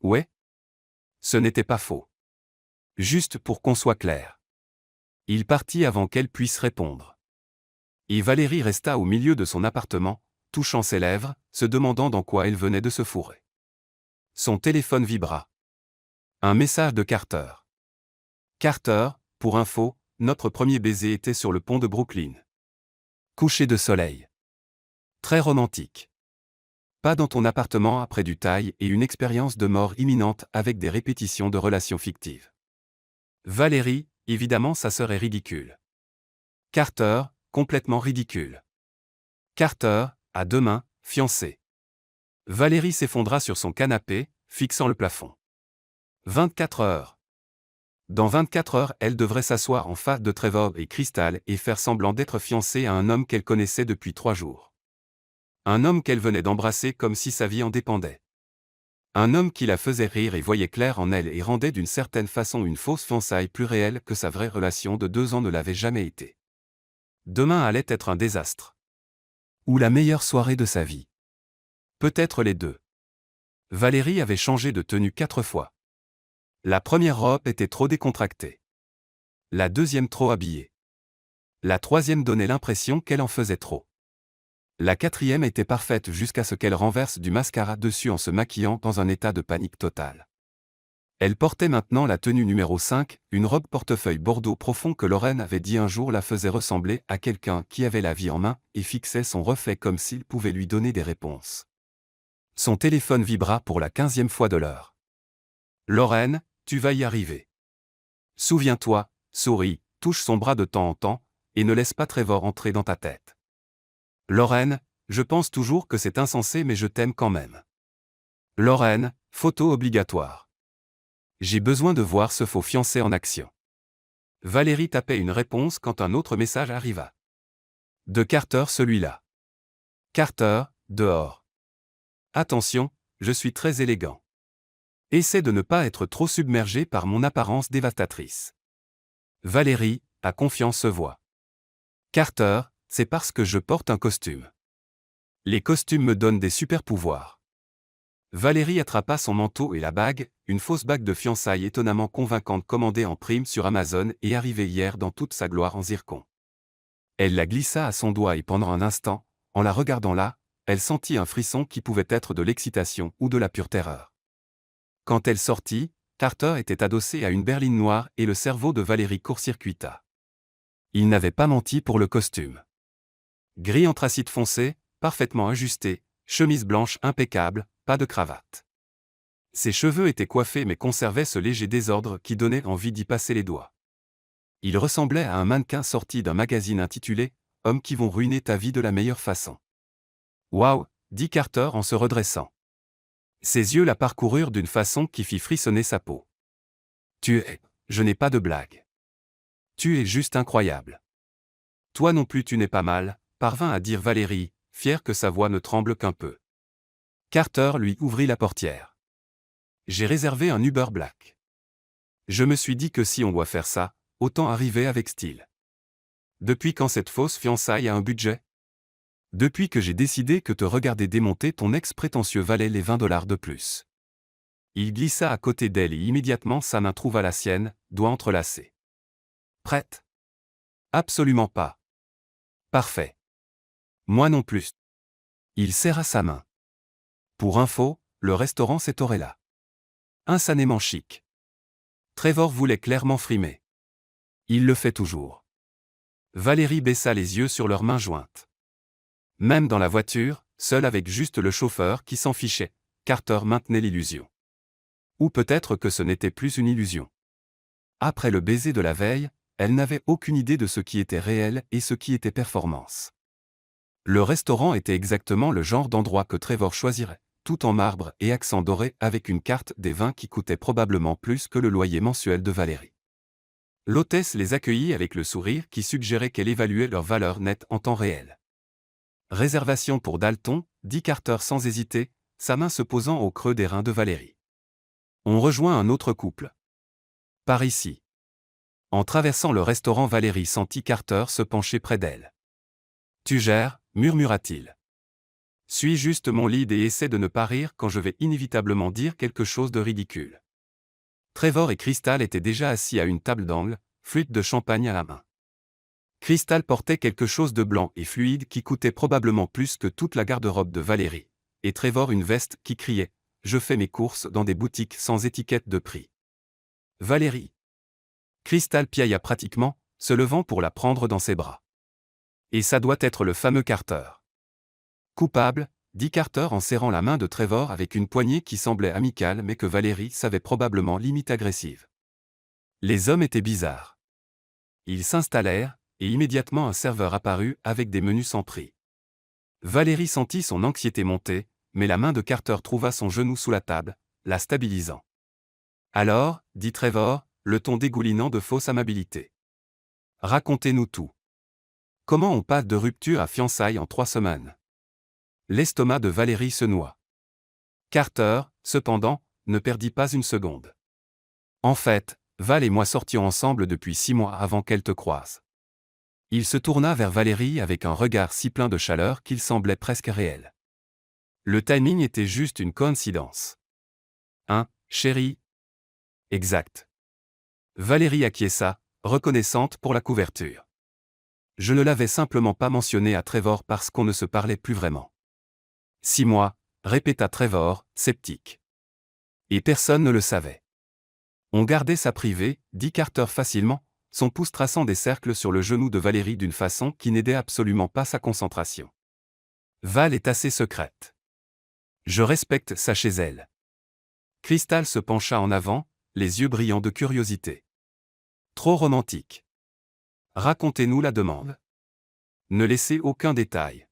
Ouais. Ce n'était pas faux. Juste pour qu'on soit clair. Il partit avant qu'elle puisse répondre. Et Valérie resta au milieu de son appartement, touchant ses lèvres, se demandant dans quoi elle venait de se fourrer. Son téléphone vibra. Un message de Carter. Carter, pour info, notre premier baiser était sur le pont de Brooklyn. Coucher de soleil. Très romantique. Pas dans ton appartement après du taille et une expérience de mort imminente avec des répétitions de relations fictives. Valérie, évidemment sa sœur est ridicule. Carter, complètement ridicule. Carter, à demain, fiancé. Valérie s'effondra sur son canapé, fixant le plafond. 24 heures. Dans 24 heures, elle devrait s'asseoir en face de Trevor et Crystal et faire semblant d'être fiancée à un homme qu'elle connaissait depuis 3 jours. Un homme qu'elle venait d'embrasser comme si sa vie en dépendait. Un homme qui la faisait rire et voyait clair en elle et rendait d'une certaine façon une fausse fiançaille plus réelle que sa vraie relation de 2 ans ne l'avait jamais été. Demain allait être un désastre. Ou la meilleure soirée de sa vie. Peut-être les deux. Valérie avait changé de tenue 4 fois. La première robe était trop décontractée. La deuxième trop habillée. La troisième donnait l'impression qu'elle en faisait trop. La quatrième était parfaite jusqu'à ce qu'elle renverse du mascara dessus en se maquillant dans un état de panique totale. Elle portait maintenant la tenue numéro 5, une robe portefeuille bordeaux profond que Lorraine avait dit un jour la faisait ressembler à quelqu'un qui avait la vie en main et fixait son reflet comme s'il pouvait lui donner des réponses. Son téléphone vibra pour la 15e fois de l'heure. Lorraine, tu vas y arriver. Souviens-toi, souris, touche son bras de temps en temps, et ne laisse pas Trevor entrer dans ta tête. Lorraine, je pense toujours que c'est insensé mais je t'aime quand même. Lorraine, photo obligatoire. J'ai besoin de voir ce faux fiancé en action. Valérie tapait une réponse quand un autre message arriva. De Carter celui-là. Carter, dehors. Attention, je suis très élégant. Essaie de ne pas être trop submergé par mon apparence dévastatrice. Valérie, à confiance se voit. Carter, c'est parce que je porte un costume. Les costumes me donnent des super-pouvoirs. Valérie attrapa son manteau et la bague, une fausse bague de fiançailles étonnamment convaincante commandée en prime sur Amazon et arrivée hier dans toute sa gloire en zircon. Elle la glissa à son doigt et pendant un instant, en la regardant là, elle sentit un frisson qui pouvait être de l'excitation ou de la pure terreur. Quand elle sortit, Carter était adossé à une berline noire et le cerveau de Valérie court-circuita. Il n'avait pas menti pour le costume. Gris anthracite foncé, parfaitement ajusté, chemise blanche impeccable, pas de cravate. Ses cheveux étaient coiffés mais conservaient ce léger désordre qui donnait envie d'y passer les doigts. Il ressemblait à un mannequin sorti d'un magazine intitulé « Hommes qui vont ruiner ta vie de la meilleure façon ». « Waouh !» dit Carter en se redressant. Ses yeux la parcoururent d'une façon qui fit frissonner sa peau. « Je n'ai pas de blague. Tu es juste incroyable. Toi non plus tu n'es pas mal, parvint à dire Valérie, fière que sa voix ne tremble qu'un peu. Carter lui ouvrit la portière. J'ai réservé un Uber Black. Je me suis dit que si on doit faire ça, autant arriver avec style. Depuis quand cette fausse fiançaille a un budget ? Depuis que j'ai décidé que te regarder démonter ton ex prétentieux valait les $20 de plus. Il glissa à côté d'elle et immédiatement sa main trouva la sienne, doigts entrelacés. Prête ? Absolument pas. Parfait. Moi non plus. Il serra sa main. Pour info, le restaurant c'est Orella. Insanément chic. Trevor voulait clairement frimer. Il le fait toujours. Valérie baissa les yeux sur leurs mains jointes. Même dans la voiture, seule avec juste le chauffeur qui s'en fichait, Carter maintenait l'illusion. Ou peut-être que ce n'était plus une illusion. Après le baiser de la veille, elle n'avait aucune idée de ce qui était réel et ce qui était performance. Le restaurant était exactement le genre d'endroit que Trevor choisirait, tout en marbre et accent doré avec une carte des vins qui coûtait probablement plus que le loyer mensuel de Valérie. L'hôtesse les accueillit avec le sourire qui suggérait qu'elle évaluait leur valeur nette en temps réel. Réservation pour Dalton, dit Carter sans hésiter, sa main se posant au creux des reins de Valérie. On rejoint un autre couple. Par ici. En traversant le restaurant, Valérie sentit Carter se pencher près d'elle. Tu gères, murmura-t-il. Suis juste mon lead et essaie de ne pas rire quand je vais inévitablement dire quelque chose de ridicule. Trevor et Crystal étaient déjà assis à une table d'angle, flûte de champagne à la main. Crystal portait quelque chose de blanc et fluide qui coûtait probablement plus que toute la garde-robe de Valérie, et Trevor une veste qui criait « je fais mes courses dans des boutiques sans étiquette de prix. Valérie. Crystal piailla pratiquement, se levant pour la prendre dans ses bras. Et ça doit être le fameux Carter. Coupable, dit Carter en serrant la main de Trevor avec une poignée qui semblait amicale mais que Valérie savait probablement limite agressive. Les hommes étaient bizarres. Ils s'installèrent, et immédiatement un serveur apparut avec des menus sans prix. Valérie sentit son anxiété monter, mais la main de Carter trouva son genou sous la table, la stabilisant. Alors, dit Trevor, le ton dégoulinant de fausse amabilité. Racontez-nous tout. Comment on passe de rupture à fiançailles en 3 semaines? L'estomac de Valérie se noua. Carter, cependant, ne perdit pas une seconde. En fait, Val et moi sortions ensemble depuis 6 mois avant qu'elle te croise. Il se tourna vers Valérie avec un regard si plein de chaleur qu'il semblait presque réel. Le timing était juste une coïncidence. Hein, chérie? Exact. Valérie acquiesça, reconnaissante pour la couverture. Je ne l'avais simplement pas mentionné à Trevor parce qu'on ne se parlait plus vraiment. 6 mois, répéta Trevor, sceptique. Et personne ne le savait. On gardait ça privé, dit Carter facilement, son pouce traçant des cercles sur le genou de Valérie d'une façon qui n'aidait absolument pas sa concentration. Val est assez secrète. Je respecte ça chez elle. Crystal se pencha en avant, les yeux brillants de curiosité. Trop romantique. Racontez-nous la demande. Ne laissez aucun détail.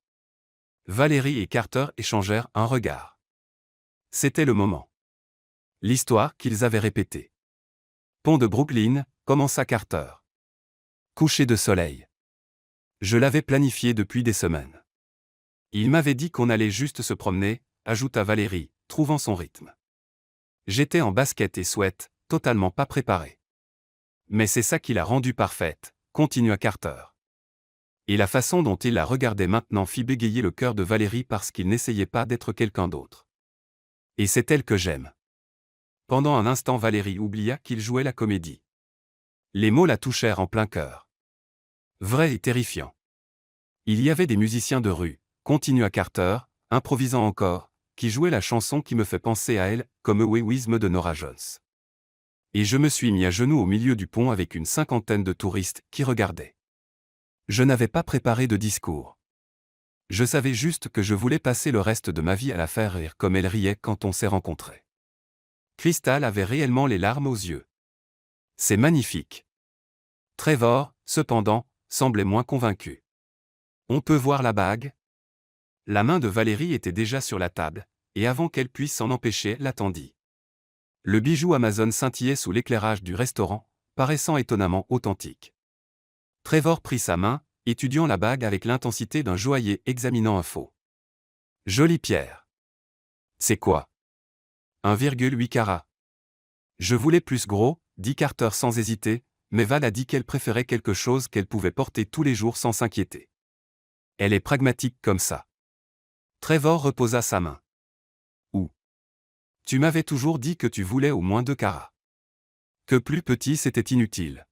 Valérie et Carter échangèrent un regard. C'était le moment. L'histoire qu'ils avaient répétée. Pont de Brooklyn, commença Carter. Coucher de soleil. Je l'avais planifié depuis des semaines. Il m'avait dit qu'on allait juste se promener, ajouta Valérie, trouvant son rythme. J'étais en basket et sweat, totalement pas préparé. Mais c'est ça qui l'a rendue parfaite, continua Carter. Et la façon dont il la regardait maintenant fit bégayer le cœur de Valérie parce qu'il n'essayait pas d'être quelqu'un d'autre. Et c'est elle que j'aime. Pendant un instant Valérie oublia qu'il jouait la comédie. Les mots la touchèrent en plein cœur. Vrai et terrifiant. Il y avait des musiciens de rue, continua Carter, improvisant encore, qui jouaient la chanson qui me fait penser à elle, comme Egoism de Norah Jones. Et je me suis mis à genoux au milieu du pont avec une 50aine de touristes qui regardaient. Je n'avais pas préparé de discours. Je savais juste que je voulais passer le reste de ma vie à la faire rire comme elle riait quand on s'est rencontrés. Crystal avait réellement les larmes aux yeux. C'est magnifique. Trevor, cependant, semblait moins convaincu. On peut voir la bague? La main de Valérie était déjà sur la table, et avant qu'elle puisse s'en empêcher, l'attendit. Le bijou Amazon scintillait sous l'éclairage du restaurant, paraissant étonnamment authentique. Trevor prit sa main, étudiant la bague avec l'intensité d'un joaillier examinant un faux. Jolie pierre. C'est quoi? 1,8 carats. Je voulais plus gros, dit Carter sans hésiter, mais Val a dit qu'elle préférait quelque chose qu'elle pouvait porter tous les jours sans s'inquiéter. Elle est pragmatique comme ça. Trevor reposa sa main. Où? Tu m'avais toujours dit que tu voulais au moins 2 carats. Que plus petit c'était inutile.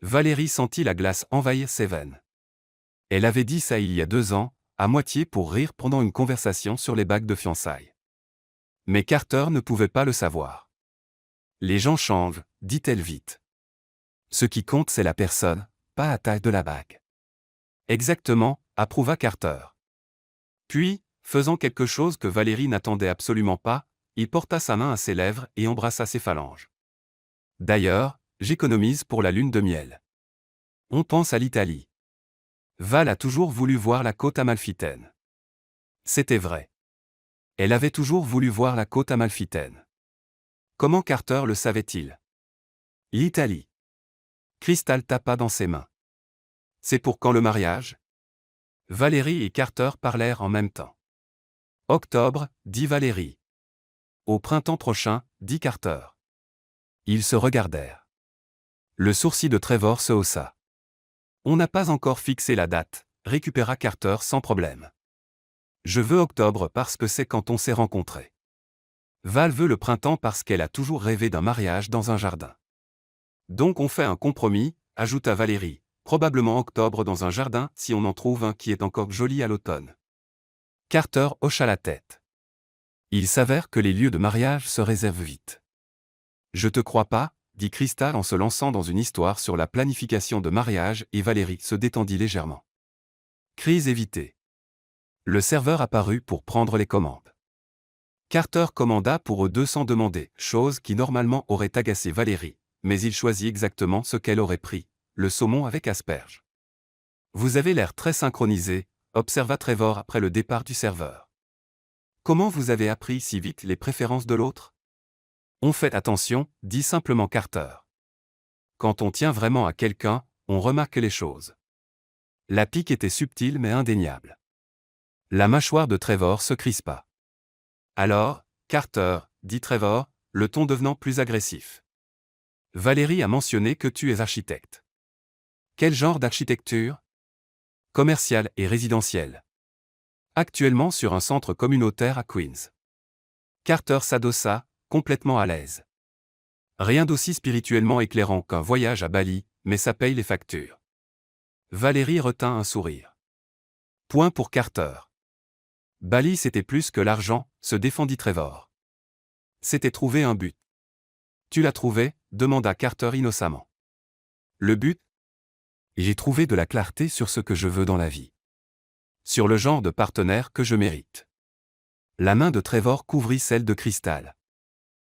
Valérie sentit la glace envahir ses veines. Elle avait dit ça il y a 2 ans, à moitié pour rire pendant une conversation sur les bagues de fiançailles. Mais Carter ne pouvait pas le savoir. Les gens changent, dit-elle vite. Ce qui compte c'est la personne, pas la taille de la bague. Exactement, approuva Carter. Puis, faisant quelque chose que Valérie n'attendait absolument pas, il porta sa main à ses lèvres et embrassa ses phalanges. D'ailleurs, j'économise pour la lune de miel. On pense à l'Italie. Val a toujours voulu voir la côte amalfitaine. C'était vrai. Elle avait toujours voulu voir la côte amalfitaine. Comment Carter le savait-il? L'Italie. Crystal tapa dans ses mains. C'est pour quand le mariage? Valérie et Carter parlèrent en même temps. Octobre, dit Valérie. Au printemps prochain, dit Carter. Ils se regardèrent. Le sourcil de Trevor se haussa. On n'a pas encore fixé la date, récupéra Carter sans problème. Je veux octobre parce que c'est quand on s'est rencontrés. Val veut le printemps parce qu'elle a toujours rêvé d'un mariage dans un jardin. Donc on fait un compromis, ajouta Valérie, probablement octobre dans un jardin si on en trouve un qui est encore joli à l'automne. Carter hocha la tête. Il s'avère que les lieux de mariage se réservent vite. Je te crois pas, dit Crystal en se lançant dans une histoire sur la planification de mariage et Valérie se détendit légèrement. Crise évitée. Le serveur apparut pour prendre les commandes. Carter commanda pour eux 200 demandés, chose qui normalement aurait agacé Valérie, mais il choisit exactement ce qu'elle aurait pris, le saumon avec asperges. Vous avez l'air très synchronisé, observa Trevor après le départ du serveur. Comment vous avez appris si vite les préférences de l'autre? On fait attention, dit simplement Carter. Quand on tient vraiment à quelqu'un, on remarque les choses. La pique était subtile mais indéniable. La mâchoire de Trevor se crispa. Alors, Carter, dit Trevor, le ton devenant plus agressif. Valérie a mentionné que tu es architecte. Quel genre d'architecture? Commerciale et résidentielle. Actuellement sur un centre communautaire à Queens. Carter s'adossa, complètement à l'aise. Rien d'aussi spirituellement éclairant qu'un voyage à Bali, mais ça paye les factures. Valérie retint un sourire. Point pour Carter. Bali c'était plus que l'argent, se défendit Trevor. C'était trouver un but. Tu l'as trouvé? Demanda Carter innocemment. Le but? J'ai trouvé de la clarté sur ce que je veux dans la vie. Sur le genre de partenaire que je mérite. La main de Trevor couvrit celle de Crystal.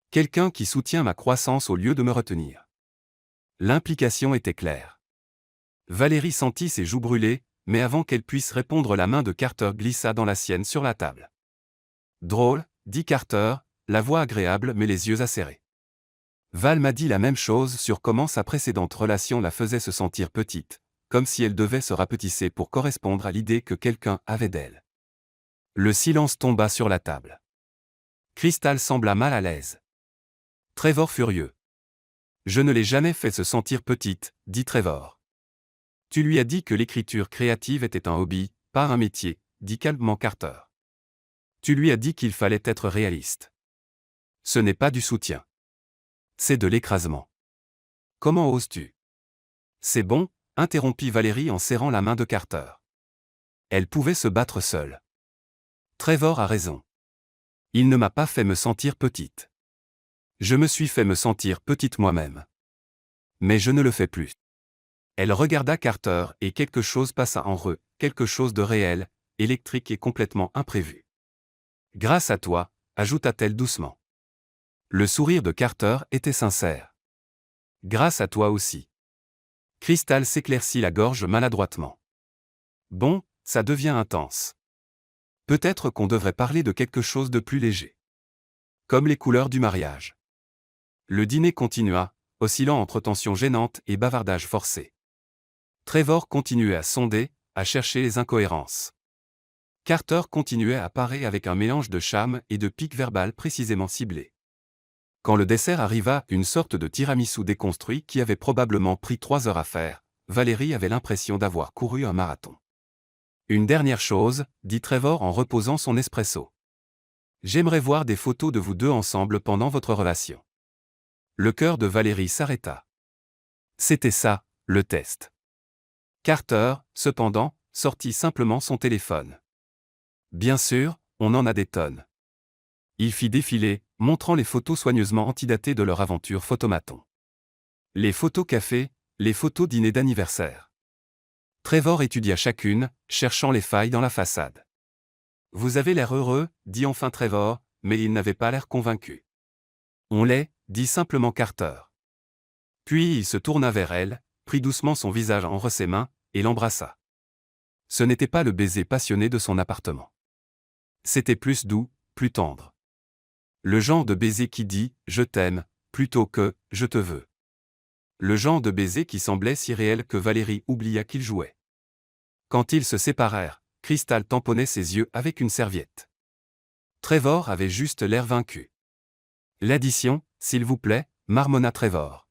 Quelqu'un qui soutient ma croissance au lieu de me retenir. L'implication était claire. Valérie sentit ses joues brûler, mais avant qu'elle puisse répondre, la main de Carter glissa dans la sienne sur la table. Drôle, dit Carter, la voix agréable mais les yeux acérés. Val m'a dit la même chose sur comment sa précédente relation la faisait se sentir petite, comme si elle devait se rapetisser pour correspondre à l'idée que quelqu'un avait d'elle. Le silence tomba sur la table. Crystal sembla mal à l'aise. Trevor furieux. Je ne l'ai jamais fait se sentir petite, dit Trevor. Tu lui as dit que l'écriture créative était un hobby, pas un métier, dit calmement Carter. Tu lui as dit qu'il fallait être réaliste. Ce n'est pas du soutien. C'est de l'écrasement. Comment oses-tu? C'est bon, interrompit Valérie en serrant la main de Carter. Elle pouvait se battre seule. Trevor a raison. Il ne m'a pas fait me sentir petite. Je me suis fait me sentir petite moi-même. Mais je ne le fais plus. Elle regarda Carter et quelque chose passa en eux, quelque chose de réel, électrique et complètement imprévu. Grâce à toi, ajouta-t-elle doucement. Le sourire de Carter était sincère. Grâce à toi aussi. Crystal s'éclaircit la gorge maladroitement. Bon, ça devient intense. Peut-être qu'on devrait parler de quelque chose de plus léger. Comme les couleurs du mariage. Le dîner continua, oscillant entre tensions gênantes et bavardages forcés. Trevor continuait à sonder, à chercher les incohérences. Carter continuait à parer avec un mélange de charme et de pique verbale précisément ciblée. Quand le dessert arriva, une sorte de tiramisu déconstruit qui avait probablement pris 3 heures à faire, Valérie avait l'impression d'avoir couru un marathon. Une dernière chose, dit Trevor en reposant son espresso. J'aimerais voir des photos de vous deux ensemble pendant votre relation. Le cœur de Valérie s'arrêta. C'était ça, le test. Carter, cependant, sortit simplement son téléphone. Bien sûr, on en a des tonnes. Il fit défiler, montrant les photos soigneusement antidatées de leur aventure photomaton. Les photos café, les photos dîner d'anniversaire. Trevor étudia chacune, cherchant les failles dans la façade. Vous avez l'air heureux, dit enfin Trevor, mais il n'avait pas l'air convaincu. On l'est, dit simplement Carter. Puis il se tourna vers elle, prit doucement son visage entre ses mains, et l'embrassa. Ce n'était pas le baiser passionné de son appartement. C'était plus doux, plus tendre. Le genre de baiser qui dit « je t'aime » plutôt que « je te veux ». Le genre de baiser qui semblait si réel que Valérie oublia qu'il jouait. Quand ils se séparèrent, Crystal tamponnait ses yeux avec une serviette. Trevor avait juste l'air vaincu. L'addition, s'il vous plaît, marmonna Trevor.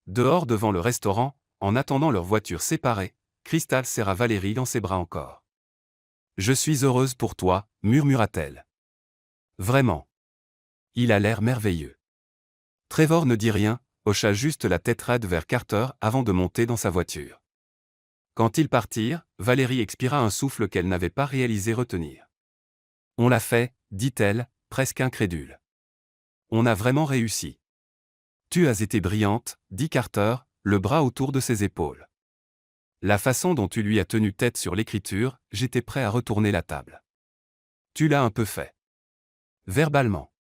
Dehors devant le restaurant, en attendant leur voiture séparée, Crystal serra Valérie dans ses bras encore. Je suis heureuse pour toi, murmura-t-elle. Vraiment. Il a l'air merveilleux. Trevor ne dit rien, hocha juste la tête raide vers Carter avant de monter dans sa voiture. Quand ils partirent, Valérie expira un souffle qu'elle n'avait pas réalisé retenir. On l'a fait, dit-elle, presque incrédule. On a vraiment réussi. Tu as été brillante, dit Carter, le bras autour de ses épaules. La façon dont tu lui as tenu tête sur l'écriture, j'étais prêt à retourner la table. Tu l'as un peu fait. Verbalement.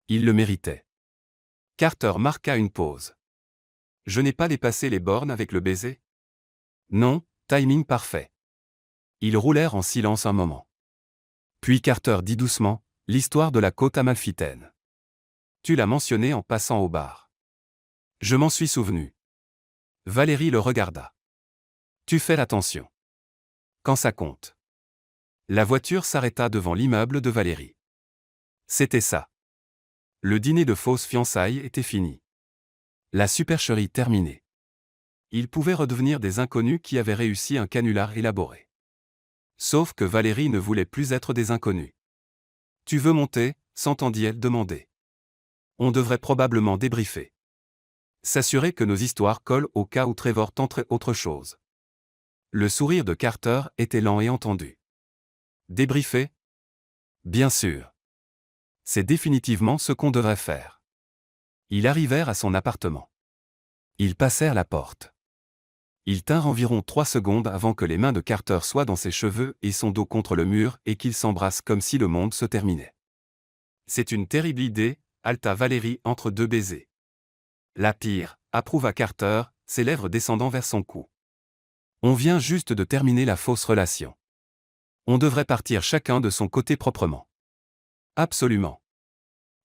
Il le méritait. Carter marqua une pause. Je n'ai pas dépassé les bornes avec le baiser? Non, timing parfait. Ils roulèrent en silence un moment. Puis Carter dit doucement, l'histoire de la côte amalfitaine. Tu l'as mentionné en passant au bar. Je m'en suis souvenu. Valérie le regarda. Tu fais l'attention. Quand ça compte. La voiture s'arrêta devant l'immeuble de Valérie. C'était ça. Le dîner de fausses fiançailles était fini. La supercherie terminée. Ils pouvaient redevenir des inconnus qui avaient réussi un canular élaboré. Sauf que Valérie ne voulait plus être des inconnus. Tu veux monter, s'entendit-elle demander. On devrait probablement débriefer. S'assurer que nos histoires collent au cas où Trevor tenterait autre chose. Le sourire de Carter était lent et entendu. Débriefer? Bien sûr. C'est définitivement ce qu'on devrait faire. Ils arrivèrent à son appartement. Ils passèrent la porte. Ils tinrent environ 3 secondes avant que les mains de Carter soient dans ses cheveux et son dos contre le mur et qu'ils s'embrassent comme si le monde se terminait. C'est une terrible idée, haleta Valérie entre deux baisers. La pire, approuva Carter, ses lèvres descendant vers son cou. On vient juste de terminer la fausse relation. On devrait partir chacun de son côté proprement. Absolument.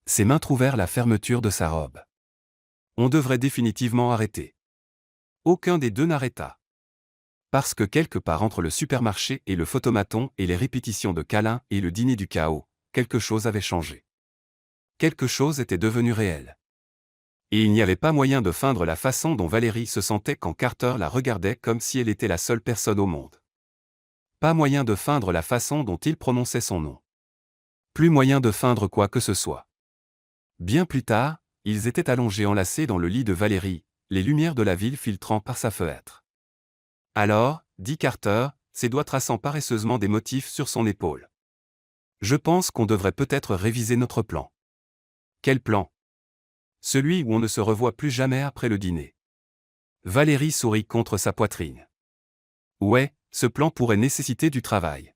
Ses mains trouvèrent la fermeture de sa robe. On devrait définitivement arrêter. Aucun des deux n'arrêta. Parce que quelque part entre le supermarché et le photomaton et les répétitions de câlins et le dîner du chaos, quelque chose avait changé. Quelque chose était devenu réel. Et il n'y avait pas moyen de feindre la façon dont Valérie se sentait quand Carter la regardait comme si elle était la seule personne au monde. Pas moyen de feindre la façon dont il prononçait son nom. Plus moyen de feindre quoi que ce soit. Bien plus tard, ils étaient allongés enlacés dans le lit de Valérie, les lumières de la ville filtrant par sa fenêtre. Alors, dit Carter, ses doigts traçant paresseusement des motifs sur son épaule. Je pense qu'on devrait peut-être réviser notre plan. Quel plan? Celui où on ne se revoit plus jamais après le dîner. Valérie sourit contre sa poitrine. Ouais, ce plan pourrait nécessiter du travail.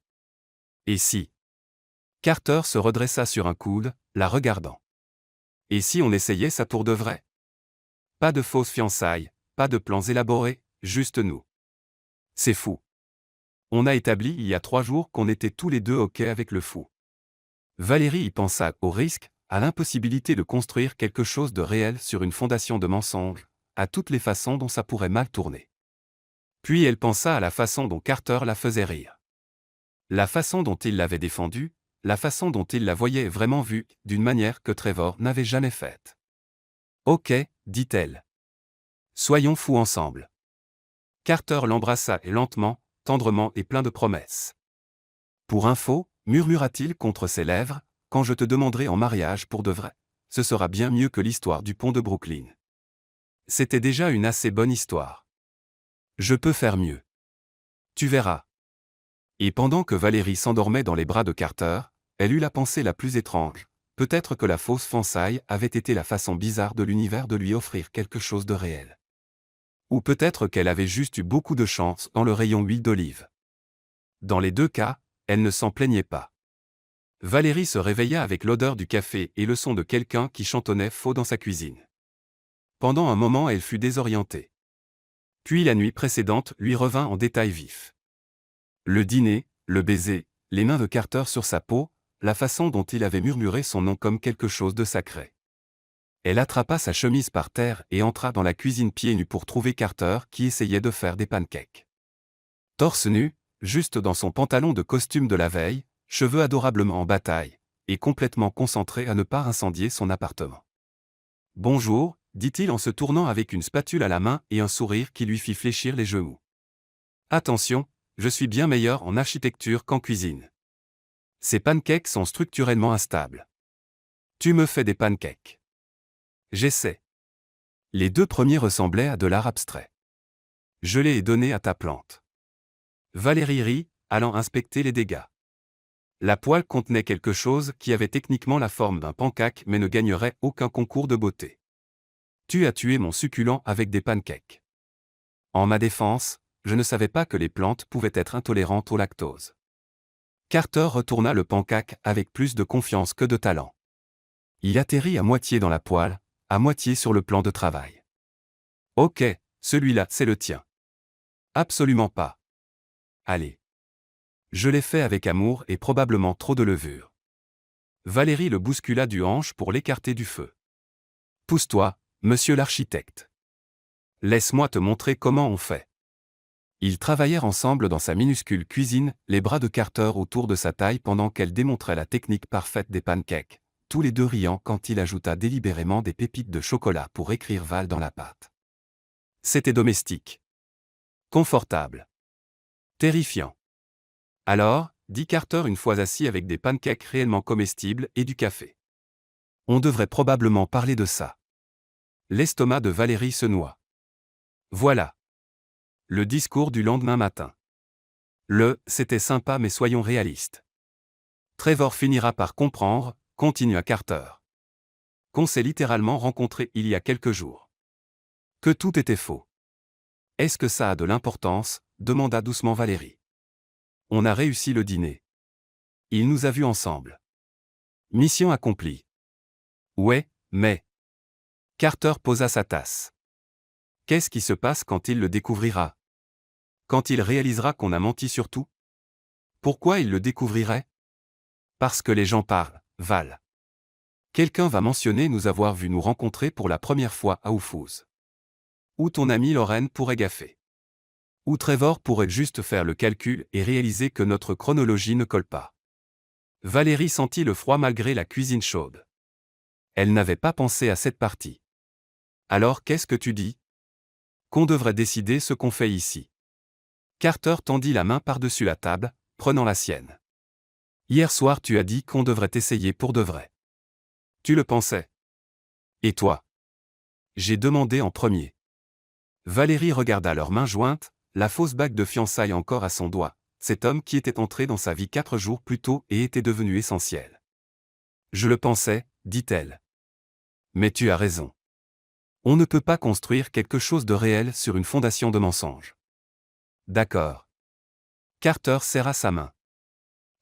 Et si? Carter se redressa sur un coude, la regardant. Et si on essayait ça pour de vrai? Pas de fausses fiançailles, pas de plans élaborés, juste nous. C'est fou. On a établi il y a 3 jours qu'on était tous les deux OK avec le fou. Valérie y pensa au risque, à l'impossibilité de construire quelque chose de réel sur une fondation de mensonges, à toutes les façons dont ça pourrait mal tourner. Puis elle pensa à la façon dont Carter la faisait rire. La façon dont il l'avait défendue, la façon dont il la voyait vraiment vue, d'une manière que Trevor n'avait jamais faite. OK, dit-elle. Soyons fous ensemble. Carter l'embrassa et lentement, tendrement et plein de promesses. Pour info, murmura-t-il contre ses lèvres, quand je te demanderai en mariage pour de vrai, ce sera bien mieux que l'histoire du pont de Brooklyn. C'était déjà une assez bonne histoire. Je peux faire mieux. Tu verras. Et pendant que Valérie s'endormait dans les bras de Carter, elle eut la pensée la plus étrange. Peut-être que la fausse fiançaille avait été la façon bizarre de l'univers de lui offrir quelque chose de réel. Ou peut-être qu'elle avait juste eu beaucoup de chance dans le rayon huile d'olive. Dans les 2 cas, elle ne s'en plaignait pas. Valérie se réveilla avec l'odeur du café et le son de quelqu'un qui chantonnait faux dans sa cuisine. Pendant un moment elle fut désorientée. Puis la nuit précédente lui revint en détail vif. Le dîner, le baiser, les mains de Carter sur sa peau, la façon dont il avait murmuré son nom comme quelque chose de sacré. Elle attrapa sa chemise par terre et entra dans la cuisine pieds nus pour trouver Carter qui essayait de faire des pancakes. Torse nu, juste dans son pantalon de costume de la veille, cheveux adorablement en bataille, et complètement concentré à ne pas incendier son appartement. « Bonjour », dit-il en se tournant avec une spatule à la main et un sourire qui lui fit fléchir les genoux. « Attention, je suis bien meilleur en architecture qu'en cuisine. Ces pancakes sont structurellement instables. Tu me fais des pancakes. J'essaie. » Les 2 premiers ressemblaient à de l'art abstrait. « Je les ai donnés à ta plante. » Valérie rit, allant inspecter les dégâts. La poêle contenait quelque chose qui avait techniquement la forme d'un pancake mais ne gagnerait aucun concours de beauté. Tu as tué mon succulent avec des pancakes. En ma défense, je ne savais pas que les plantes pouvaient être intolérantes au lactose. Carter retourna le pancake avec plus de confiance que de talent. Il atterrit à moitié dans la poêle, à moitié sur le plan de travail. Ok, celui-là, c'est le tien. Absolument pas. Allez. Je l'ai fait avec amour et probablement trop de levure. Valérie le bouscula du hanche pour l'écarter du feu. Pousse-toi, monsieur l'architecte. Laisse-moi te montrer comment on fait. Ils travaillèrent ensemble dans sa minuscule cuisine, les bras de Carter autour de sa taille pendant qu'elle démontrait la technique parfaite des pancakes, tous les deux riant quand il ajouta délibérément des pépites de chocolat pour écrire Val dans la pâte. C'était domestique. Confortable. Terrifiant. Alors, dit Carter une fois assis avec des pancakes réellement comestibles et du café. On devrait probablement parler de ça. L'estomac de Valérie se noie. Voilà. Le discours du lendemain matin. C'était sympa mais soyons réalistes. Trevor finira par comprendre, continua Carter. Qu'on s'est littéralement rencontrés il y a quelques jours. Que tout était faux. Est-ce que ça a de l'importance, demanda doucement Valérie. On a réussi le dîner. Il nous a vus ensemble. Mission accomplie. Ouais, mais... Carter posa sa tasse. Qu'est-ce qui se passe quand il le découvrira? Quand il réalisera qu'on a menti sur tout? Pourquoi il le découvrirait? Parce que les gens parlent, Val. Quelqu'un va mentionner nous avoir vu nous rencontrer pour la première fois à Oufous. Ou ton ami Lorraine pourrait gaffer. Ou Trevor pourrait juste faire le calcul et réaliser que notre chronologie ne colle pas. Valérie sentit le froid malgré la cuisine chaude. Elle n'avait pas pensé à cette partie. Alors qu'est-ce que tu dis? Qu'on devrait décider ce qu'on fait ici. Carter tendit la main par-dessus la table, prenant la sienne. Hier soir tu as dit qu'on devrait essayer pour de vrai. Tu le pensais. Et toi? J'ai demandé en premier. Valérie regarda leurs mains jointes, la fausse bague de fiançailles encore à son doigt, cet homme qui était entré dans sa vie 4 jours plus tôt et était devenu essentiel. Je le pensais, dit-elle. Mais tu as raison. On ne peut pas construire quelque chose de réel sur une fondation de mensonges. D'accord. Carter serra sa main.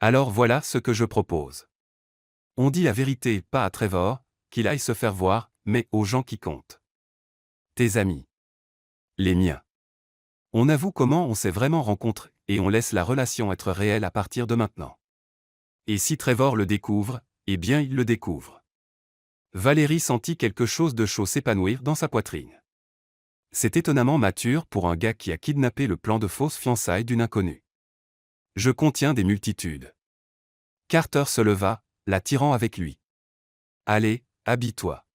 Alors voilà ce que je propose. On dit la vérité pas à Trevor, qu'il aille se faire voir, mais aux gens qui comptent. Tes amis. Les miens. On avoue comment on s'est vraiment rencontrés, et on laisse la relation être réelle à partir de maintenant. Et si Trevor le découvre, eh bien il le découvre. Valérie sentit quelque chose de chaud s'épanouir dans sa poitrine. C'est étonnamment mature pour un gars qui a kidnappé le plan de fausses fiançailles d'une inconnue. Je contiens des multitudes. Carter se leva, la tirant avec lui. Allez, habille-toi.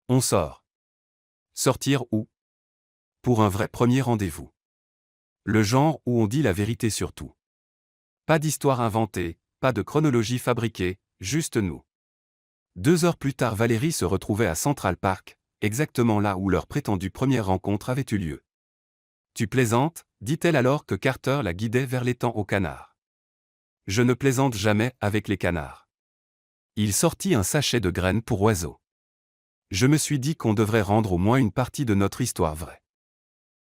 On sort. Sortir où? Pour un vrai premier rendez-vous. Le genre où on dit la vérité sur tout. Pas d'histoire inventée, pas de chronologie fabriquée, juste nous. 2 heures plus tard Valérie se retrouvait à Central Park, exactement là où leur prétendue première rencontre avait eu lieu. Tu plaisantes, dit-elle alors que Carter la guidait vers l'étang aux canards. Je ne plaisante jamais avec les canards. Il sortit un sachet de graines pour oiseaux. Je me suis dit qu'on devrait rendre au moins une partie de notre histoire vraie.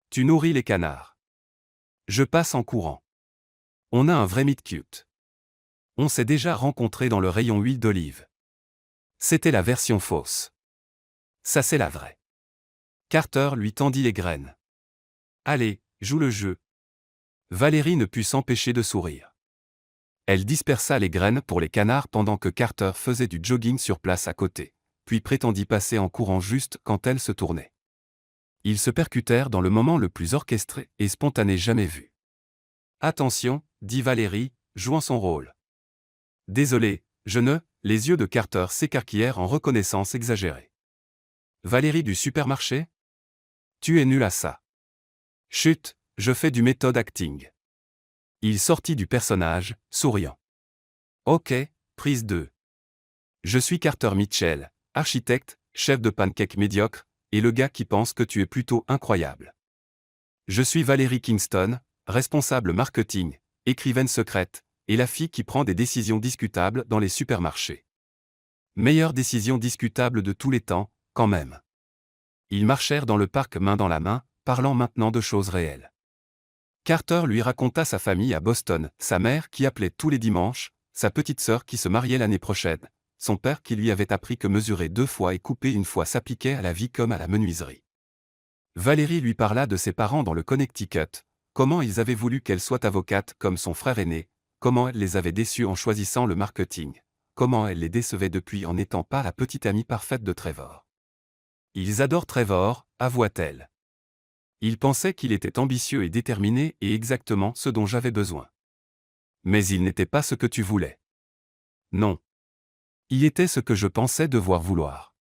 Tu nourris les canards. Je passe en courant. On a un vrai meet cute. On s'est déjà rencontrés dans le rayon huile d'olive. C'était la version fausse. Ça c'est la vraie. Carter lui tendit les graines. Allez, joue le jeu. Valérie ne put s'empêcher de sourire. Elle dispersa les graines pour les canards pendant que Carter faisait du jogging sur place à côté, puis prétendit passer en courant juste quand elle se tournait. Ils se percutèrent dans le moment le plus orchestré et spontané jamais vu. Attention, dit Valérie, jouant son rôle. Désolé, je ne... Les yeux de Carter s'écarquillèrent en reconnaissance exagérée. Valérie du supermarché? Tu es nul à ça. Chut, je fais du méthode acting. Il sortit du personnage, souriant. Ok, prise 2. Je suis Carter Mitchell, architecte, chef de pancake médiocre, et le gars qui pense que tu es plutôt incroyable. Je suis Valérie Kingston, responsable marketing, écrivaine secrète, et la fille qui prend des décisions discutables dans les supermarchés. Meilleure décision discutable de tous les temps, quand même. Ils marchèrent dans le parc main dans la main, parlant maintenant de choses réelles. Carter lui raconta sa famille à Boston, sa mère qui appelait tous les dimanches, sa petite sœur qui se mariait l'année prochaine, son père qui lui avait appris que mesurer 2 fois et couper 1 fois s'appliquait à la vie comme à la menuiserie. Valérie lui parla de ses parents dans le Connecticut, comment ils avaient voulu qu'elle soit avocate comme son frère aîné, comment elle les avait déçus en choisissant le marketing, comment elle les décevait depuis en n'étant pas la petite amie parfaite de Trevor. Ils adorent Trevor, avoua-t-elle. Ils pensaient qu'il était ambitieux et déterminé et exactement ce dont j'avais besoin. Mais il n'était pas ce que tu voulais. Non. Il était ce que je pensais devoir vouloir.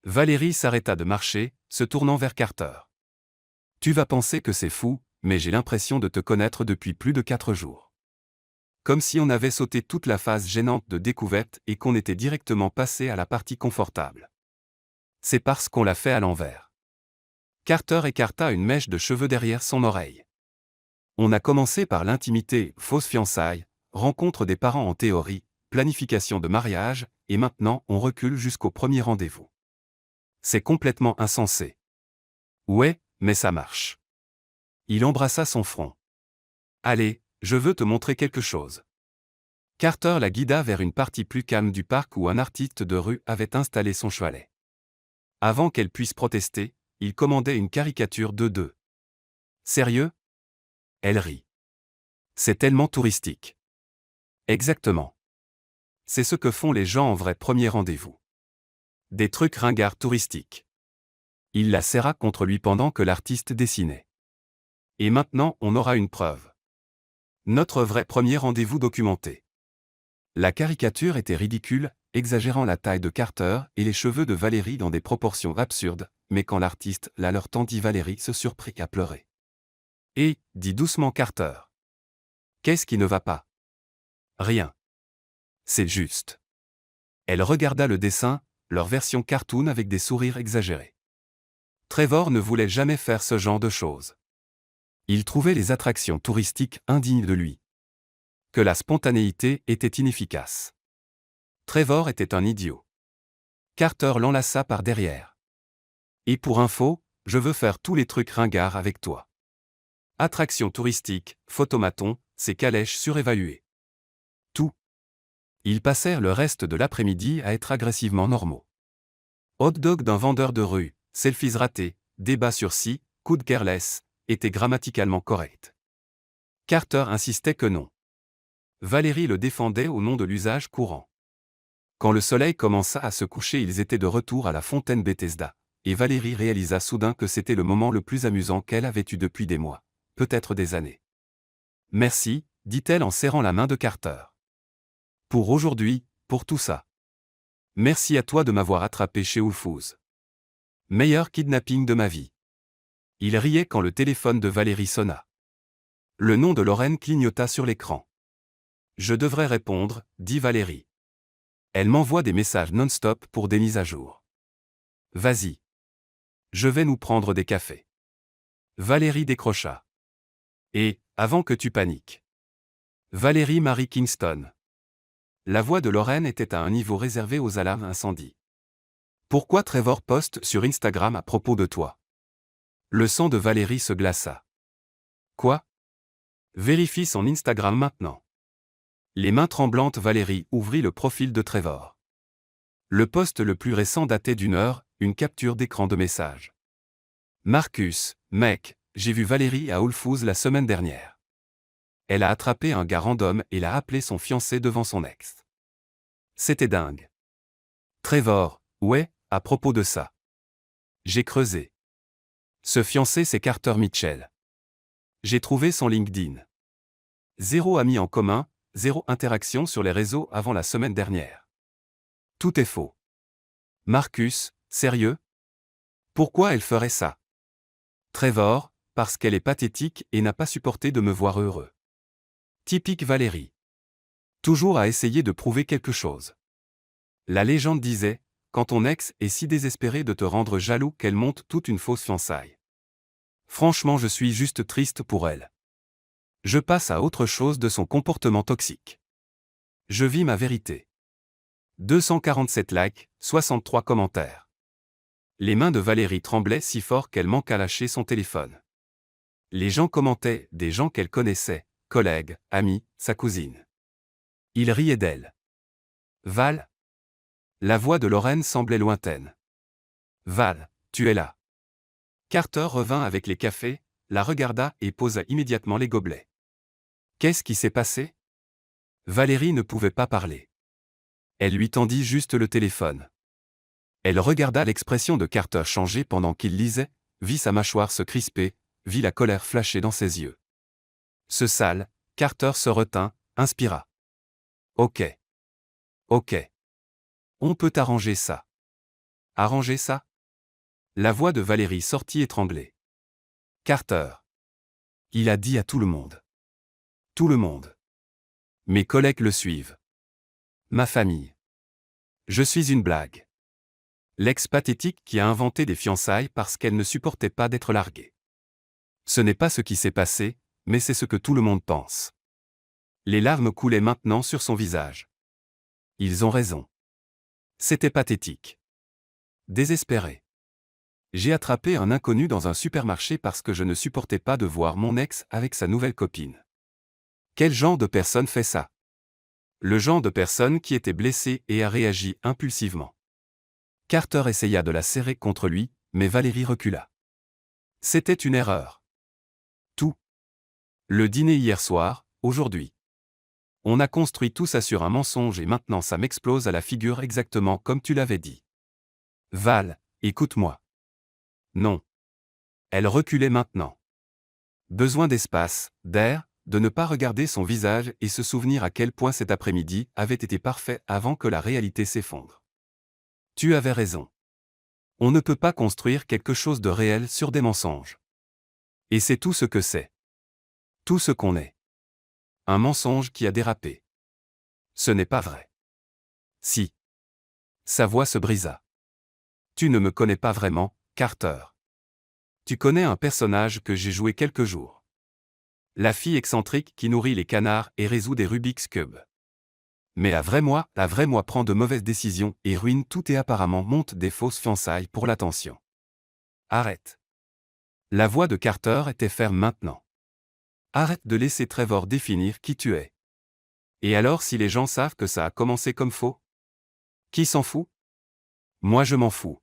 Valérie s'arrêta de marcher, se tournant vers Carter. Tu vas penser que c'est fou, mais j'ai l'impression de te connaître depuis plus de 4 jours. Comme si on avait sauté toute la phase gênante de découverte et qu'on était directement passé à la partie confortable. C'est parce qu'on l'a fait à l'envers. Carter écarta une mèche de cheveux derrière son oreille. On a commencé par l'intimité, fausse fiançailles, rencontre des parents en théorie, planification de mariage, et maintenant on recule jusqu'au premier rendez-vous. C'est complètement insensé. Ouais, mais ça marche. Il embrassa son front. Allez, je veux te montrer quelque chose. Carter la guida vers une partie plus calme du parc où un artiste de rue avait installé son chevalet. Avant qu'elle puisse protester, il commandait une caricature de deux. Sérieux? Elle rit. C'est tellement touristique. Exactement. C'est ce que font les gens en vrai premier rendez-vous. Des trucs ringards touristiques. Il la serra contre lui pendant que l'artiste dessinait. Et maintenant on aura une preuve. Notre vrai premier rendez-vous documenté. La caricature était ridicule, exagérant la taille de Carter et les cheveux de Valérie dans des proportions absurdes, mais quand l'artiste la leur tendit, Valérie se surprit à pleurer. Et, dit doucement Carter. Qu'est-ce qui ne va pas? Rien. C'est juste. Elle regarda le dessin, leur version cartoon avec des sourires exagérés. Trevor ne voulait jamais faire ce genre de choses. Il trouvait les attractions touristiques indignes de lui. Que la spontanéité était inefficace. Trevor était un idiot. Carter l'enlaça par derrière. Et pour info, je veux faire tous les trucs ringards avec toi. Attractions touristiques, photomaton, ces calèches surévaluées. Tout. Ils passèrent le reste de l'après-midi à être agressivement normaux. Hot dog d'un vendeur de rue, selfies ratés, débat sur si, coup de careless, était grammaticalement correct. Carter insistait que non. Valérie le défendait au nom de l'usage courant. Quand le soleil commença à se coucher, ils étaient de retour à la fontaine Bethesda, et Valérie réalisa soudain que c'était le moment le plus amusant qu'elle avait eu depuis des mois, peut-être des années. Merci, dit-elle en serrant la main de Carter. Pour aujourd'hui, pour tout ça. Merci à toi de m'avoir attrapé chez Wolfous. Meilleur kidnapping de ma vie. Il riait quand le téléphone de Valérie sonna. Le nom de Lorraine clignota sur l'écran. Je devrais répondre, dit Valérie. Elle m'envoie des messages non-stop pour des mises à jour. Vas-y. Je vais nous prendre des cafés. Valérie décrocha. Et, avant que tu paniques. Valérie Marie Kingston. La voix de Lorraine était à un niveau réservé aux alarmes incendie. Pourquoi Trevor poste sur Instagram à propos de toi? Le sang de Valérie se glaça. Quoi? Vérifie son Instagram maintenant. Les mains tremblantes, Valérie ouvrit le profil de Trevor. Le post le plus récent datait d'1 heure, une capture d'écran de message. Marcus, mec, j'ai vu Valérie à Wolfous la semaine dernière. Elle a attrapé un gars random et l'a appelé son fiancé devant son ex. C'était dingue. Trevor, ouais, à propos de ça. J'ai creusé. Ce fiancé, c'est Carter Mitchell. J'ai trouvé son LinkedIn. 0 amis en commun, 0 interaction sur les réseaux avant la semaine dernière. Tout est faux. Marcus, sérieux? Pourquoi elle ferait ça? Trevor, parce qu'elle est pathétique et n'a pas supporté de me voir heureux. Typique Valérie. Toujours à essayer de prouver quelque chose. La légende disait, quand ton ex est si désespéré de te rendre jaloux qu'elle monte toute une fausse fiançaille. Franchement, je suis juste triste pour elle. Je passe à autre chose de son comportement toxique. Je vis ma vérité. 247 likes, 63 commentaires. Les mains de Valérie tremblaient si fort qu'elle manqua lâcher son téléphone. Les gens commentaient, des gens qu'elle connaissait, collègues, amis, sa cousine. Ils riaient d'elle. Val? La voix de Lorraine semblait lointaine. Val, tu es là. Carter revint avec les cafés, la regarda et posa immédiatement les gobelets. Qu'est-ce qui s'est passé? Valérie ne pouvait pas parler. Elle lui tendit juste le téléphone. Elle regarda l'expression de Carter changer pendant qu'il lisait, vit sa mâchoire se crisper, vit la colère flasher dans ses yeux. Ce sale, Carter se retint, inspira. Ok. Ok. On peut arranger ça. Arranger ça? La voix de Valérie sortit étranglée. Carter. Il a dit à tout le monde. Tout le monde. Mes collègues le suivent. Ma famille. Je suis une blague. L'ex pathétique qui a inventé des fiançailles parce qu'elle ne supportait pas d'être larguée. Ce n'est pas ce qui s'est passé, mais c'est ce que tout le monde pense. Les larmes coulaient maintenant sur son visage. Ils ont raison. C'était pathétique. Désespéré. J'ai attrapé un inconnu dans un supermarché parce que je ne supportais pas de voir mon ex avec sa nouvelle copine. Quel genre de personne fait ça? Le genre de personne qui était blessée et a réagi impulsivement. Carter essaya de la serrer contre lui, mais Valérie recula. C'était une erreur. Tout. Le dîner hier soir, aujourd'hui. On a construit tout ça sur un mensonge et maintenant ça m'explose à la figure exactement comme tu l'avais dit. Val, écoute-moi. Non. Elle reculait maintenant. Besoin d'espace, d'air, de ne pas regarder son visage et se souvenir à quel point cet après-midi avait été parfait avant que la réalité s'effondre. Tu avais raison. On ne peut pas construire quelque chose de réel sur des mensonges. Et c'est tout ce que c'est. Tout ce qu'on est. Un mensonge qui a dérapé. Ce n'est pas vrai. Si. Sa voix se brisa. Tu ne me connais pas vraiment, Carter. Tu connais un personnage que j'ai joué quelques jours. La fille excentrique qui nourrit les canards et résout des Rubik's Cube. Mais la vraie moi prend de mauvaises décisions et ruine tout et apparemment monte des fausses fiançailles pour l'attention. Arrête. La voix de Carter était ferme maintenant. Arrête de laisser Trevor définir qui tu es. Et alors si les gens savent que ça a commencé comme faux? Qui s'en fout? Moi je m'en fous.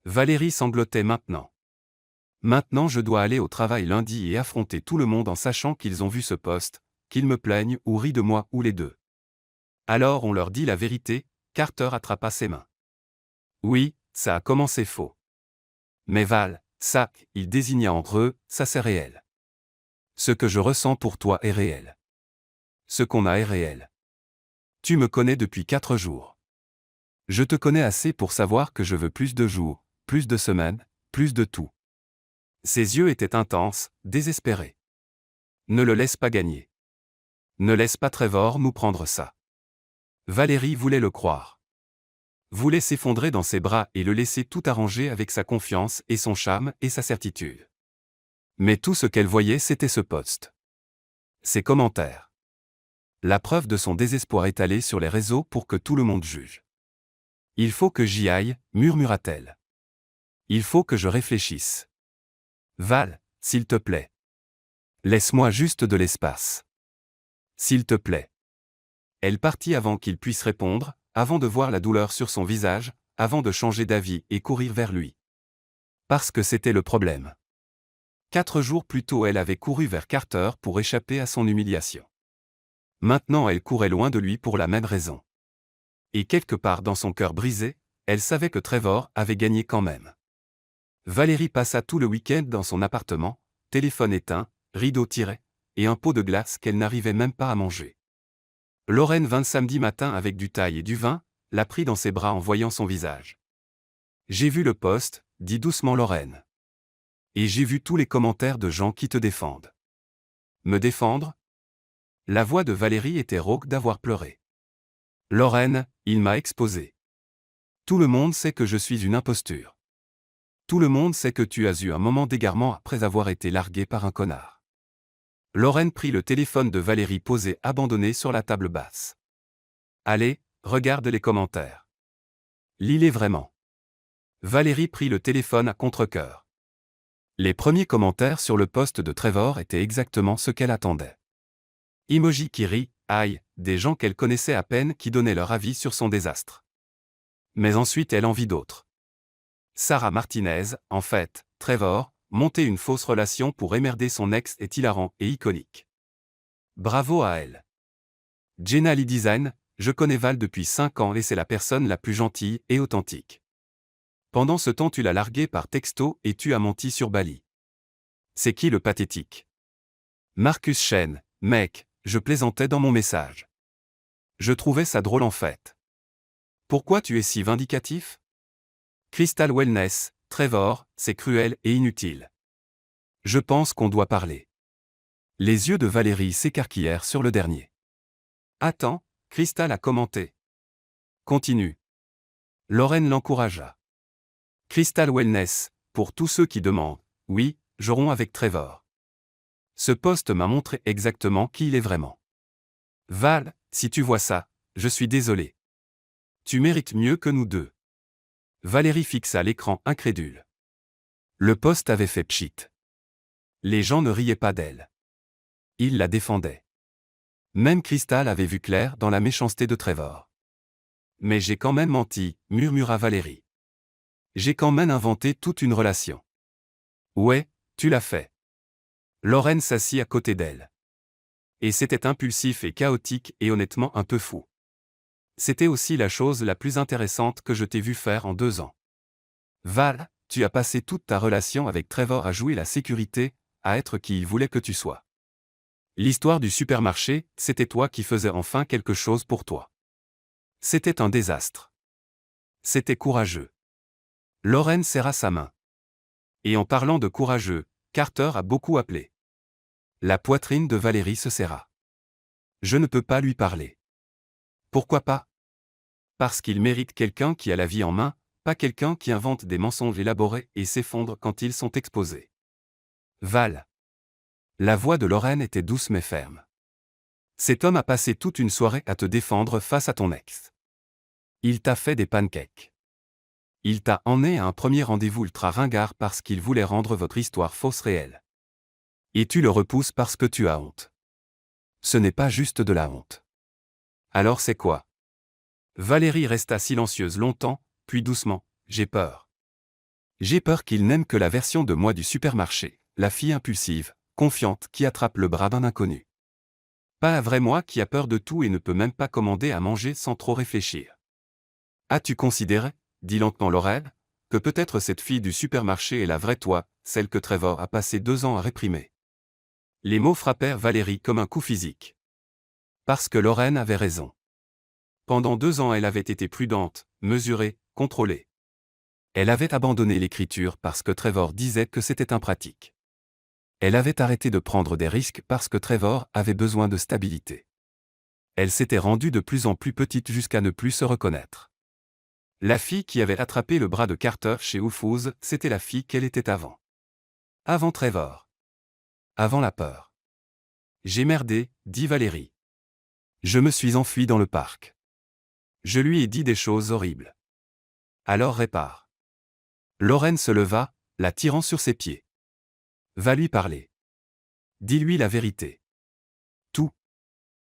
Valérie sanglotait maintenant. Maintenant je dois aller au travail lundi et affronter tout le monde en sachant qu'ils ont vu ce post, qu'ils me plaignent ou rient de moi ou les deux. Alors on leur dit la vérité, Carter attrapa ses mains. Oui, ça a commencé faux. Mais Val, ça, il désigna entre eux, ça c'est réel. Ce que je ressens pour toi est réel. Ce qu'on a est réel. Tu me connais depuis 4 jours. Je te connais assez pour savoir que je veux plus de jours, plus de semaines, plus de tout. Ses yeux étaient intenses, désespérés. Ne le laisse pas gagner. Ne laisse pas Trevor nous prendre ça. Valérie voulait le croire. Voulait s'effondrer dans ses bras et le laisser tout arranger avec sa confiance et son charme et sa certitude. Mais tout ce qu'elle voyait c'était ce post. Ses commentaires. La preuve de son désespoir étalée sur les réseaux pour que tout le monde juge. Il faut que j'y aille, murmura-t-elle. Il faut que je réfléchisse. Val, s'il te plaît. Laisse-moi juste de l'espace. S'il te plaît. Elle partit avant qu'il puisse répondre, avant de voir la douleur sur son visage, avant de changer d'avis et courir vers lui. Parce que c'était le problème. 4 jours plus tôt elle avait couru vers Carter pour échapper à son humiliation. Maintenant elle courait loin de lui pour la même raison. Et quelque part dans son cœur brisé, elle savait que Trevor avait gagné quand même. Valérie passa tout le week-end dans son appartement, téléphone éteint, rideau tiré, et un pot de glace qu'elle n'arrivait même pas à manger. Lorraine vint samedi matin avec du thaï et du vin, la prit dans ses bras en voyant son visage. J'ai vu le post, dit doucement Lorraine. Et j'ai vu tous les commentaires de gens qui te défendent. Me défendre? La voix de Valérie était rauque d'avoir pleuré. Lorraine, il m'a exposé. Tout le monde sait que je suis une imposture. Tout le monde sait que tu as eu un moment d'égarement après avoir été largué par un connard. Lorraine prit le téléphone de Valérie posé abandonné sur la table basse. Allez, regarde les commentaires. Lis-les vraiment. Valérie prit le téléphone à contre-cœur. Les premiers commentaires sur le post de Trevor étaient exactement ce qu'elle attendait. Emoji qui rit, aïe, des gens qu'elle connaissait à peine qui donnaient leur avis sur son désastre. Mais ensuite elle en vit d'autres. Sarah Martinez, en fait, Trevor, monter une fausse relation pour émerder son ex est hilarant et iconique. Bravo à elle. Jenna Lee Design, je connais Val depuis 5 ans et c'est la personne la plus gentille et authentique. Pendant ce temps tu l'as largué par texto et tu as menti sur Bali. C'est qui le pathétique? Marcus Chen, mec, je plaisantais dans mon message. Je trouvais ça drôle en fait. Pourquoi tu es si vindicatif? Crystal Wellness, Trevor, c'est cruel et inutile. Je pense qu'on doit parler. Les yeux de Valérie s'écarquillèrent sur le dernier. Attends, Crystal a commenté. Continue. Lorraine l'encouragea. Crystal Wellness, pour tous ceux qui demandent, oui, je romps avec Trevor. Ce post m'a montré exactement qui il est vraiment. Val, si tu vois ça, je suis désolé. Tu mérites mieux que nous deux. Valérie fixa l'écran incrédule. Le post avait fait pchit. Les gens ne riaient pas d'elle. Ils la défendaient. Même Crystal avait vu clair dans la méchanceté de Trevor. Mais j'ai quand même menti, murmura Valérie. J'ai quand même inventé toute une relation. Ouais, tu l'as fait. Lorraine s'assit à côté d'elle. Et c'était impulsif et chaotique et honnêtement un peu fou. C'était aussi la chose la plus intéressante que je t'ai vu faire en 2 ans. Val, tu as passé toute ta relation avec Trevor à jouer la sécurité, à être qui il voulait que tu sois. L'histoire du supermarché, c'était toi qui faisais enfin quelque chose pour toi. C'était un désastre. C'était courageux. Lorraine serra sa main. Et en parlant de courageux, Carter a beaucoup appelé. La poitrine de Valérie se serra. Je ne peux pas lui parler. Pourquoi pas? Parce qu'il mérite quelqu'un qui a la vie en main, pas quelqu'un qui invente des mensonges élaborés et s'effondre quand ils sont exposés. Val. La voix de Lorraine était douce mais ferme. Cet homme a passé toute une soirée à te défendre face à ton ex. Il t'a fait des pancakes. Il t'a emmené à un premier rendez-vous ultra ringard parce qu'il voulait rendre votre histoire fausse réelle. Et tu le repousses parce que tu as honte. Ce n'est pas juste de la honte. Alors c'est quoi? Valérie resta silencieuse longtemps, puis doucement, j'ai peur. J'ai peur qu'il n'aime que la version de moi du supermarché, la fille impulsive, confiante qui attrape le bras d'un inconnu. Pas un vrai moi qui a peur de tout et ne peut même pas commander à manger sans trop réfléchir. As-tu considéré, dit lentement Laurel, que peut-être cette fille du supermarché est la vraie toi, celle que Trevor a passé 2 ans à réprimer? Les mots frappèrent Valérie comme un coup physique. Parce que Lorraine avait raison. Pendant 2 ans elle avait été prudente, mesurée, contrôlée. Elle avait abandonné l'écriture parce que Trevor disait que c'était impratique. Elle avait arrêté de prendre des risques parce que Trevor avait besoin de stabilité. Elle s'était rendue de plus en plus petite jusqu'à ne plus se reconnaître. La fille qui avait attrapé le bras de Carter chez Whole Foods, c'était la fille qu'elle était avant. Avant Trevor. Avant la peur. J'ai merdé, dit Valérie. Je me suis enfuie dans le parc. Je lui ai dit des choses horribles. Alors répare. Lorraine se leva, la tirant sur ses pieds. Va lui parler. Dis-lui la vérité. Tout.